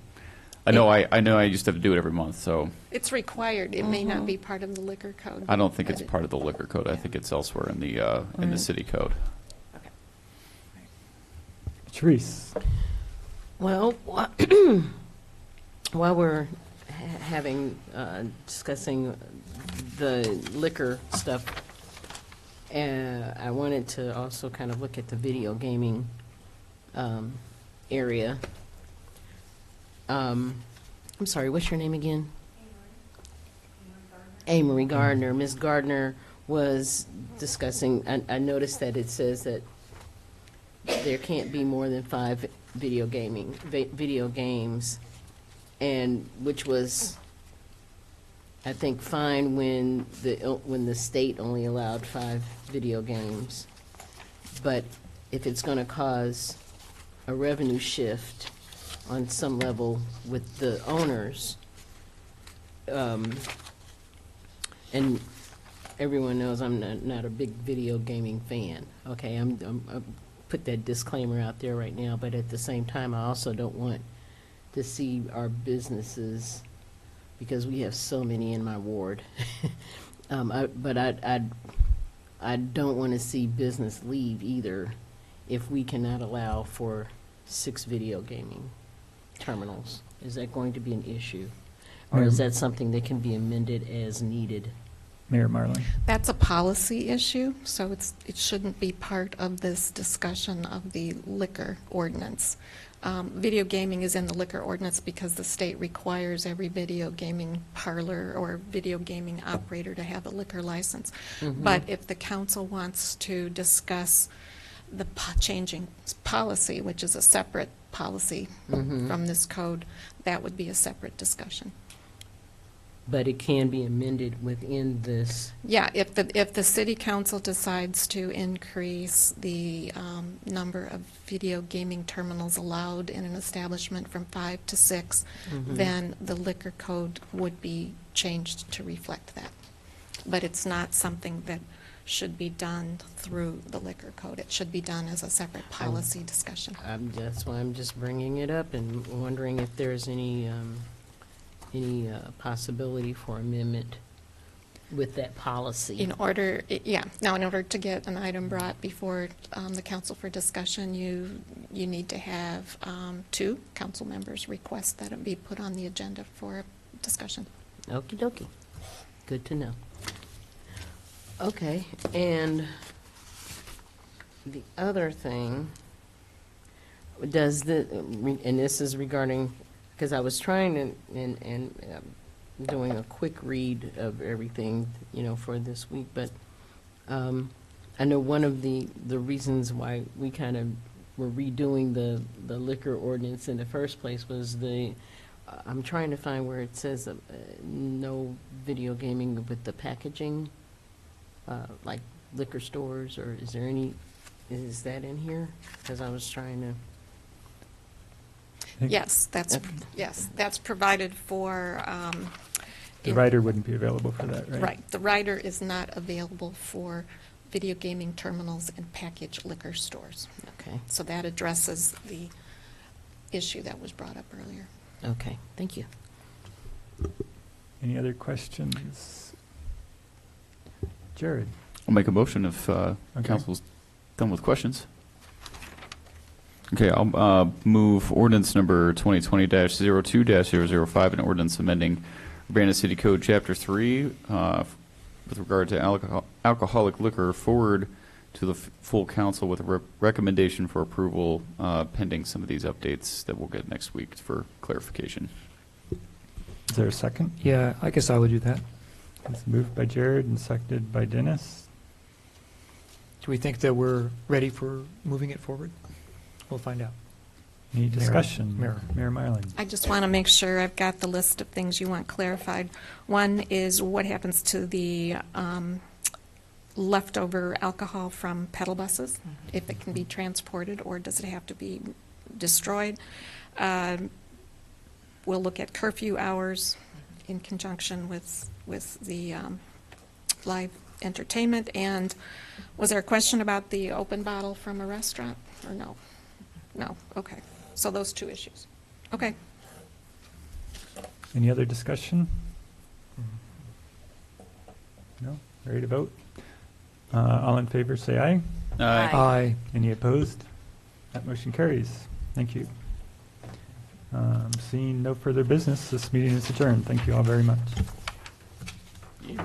I know I used to have to do it every month, so It's required. It may not be part of the liquor code. I don't think it's but part of the liquor code. I think it's elsewhere in the city code. Therese? Well, while we're discussing the liquor stuff, I wanted to also kind of look at the video gaming area. I'm sorry, what's your name again? Amory Gardner. Ms. Gardner was discussing, I noticed that it says that there can't be more than 5 video games, and which was, I think, fine when the state only allowed 5 video games. But if it's going to cause a revenue shift on some level with the owners, and everyone knows I'm not a big video gaming fan. Okay, I put that disclaimer out there right now, but at the same time, I also don't want to see our businesses, because we have so many in my ward. But I don't want to see business leave either if we cannot allow for 6 video gaming terminals. Is that going to be an issue? Or is that something that can be amended as needed? Mayor Marlin? That's a policy issue, so it shouldn't be part of this discussion of the liquor ordinance. Video gaming is in the liquor ordinance because the state requires every video gaming parlor or video gaming operator to have a liquor license. But if the council wants to discuss the changing policy, which is a separate policy from this code, that would be a separate discussion. But it can be amended within this. Yeah, if the city council decides to increase the number of video gaming terminals allowed in an establishment from 5 to 6, then the liquor code would be changed to reflect that. But it's not something that should be done through the liquor code. It should be done as a separate policy discussion. That's why I'm just bringing it up and wondering if there's any possibility for amendment with that policy. In order to get an item brought before the council for discussion, you need to have 2 council members request that it be put on the agenda for discussion. Okie dokie. Good to know. Okay, and the other thing, and this is regarding, because I was trying to, and doing a quick read of everything, for this week, but I know one of the reasons why we kind of were redoing the liquor ordinance in the first place was I'm trying to find where it says no video gaming with the packaging, like liquor stores, or is that in here? Because I was trying to. Yes, that's provided for. The rider wouldn't be available for that, right? Right. The rider is not available for video gaming terminals and packaged liquor stores. Okay. So that addresses the issue that was brought up earlier. Okay, thank you. Any other questions? Jared? I'll make a motion if council's done with questions. Okay, I'll move ordinance number 2020-02-005, an ordinance amending Urbana City Code Chapter 3 with regard to alcoholic liquor forward to the full council with a recommendation for approval pending some of these updates that we'll get next week for clarification. Is there a second? Yeah, I guess I would do that. It's moved by Jared and seconded by Dennis. Do we think that we're ready for moving it forward? We'll find out. Any discussion? Mayor Mylan. I just want to make sure I've got the list of things you want clarified. One is what happens to the leftover alcohol from pedal buses, if it can be transported, or does it have to be destroyed? We'll look at curfew hours in conjunction with the live entertainment. And was there a question about the open bottle from a restaurant, or no? No, okay. So those 2 issues. Okay. Any other discussion? No? Ready to vote? All in favor, say aye. Aye. Any opposed? That motion carries. Thank you. Seeing no further business, this meeting is adjourned. Thank you all very much. Yeah.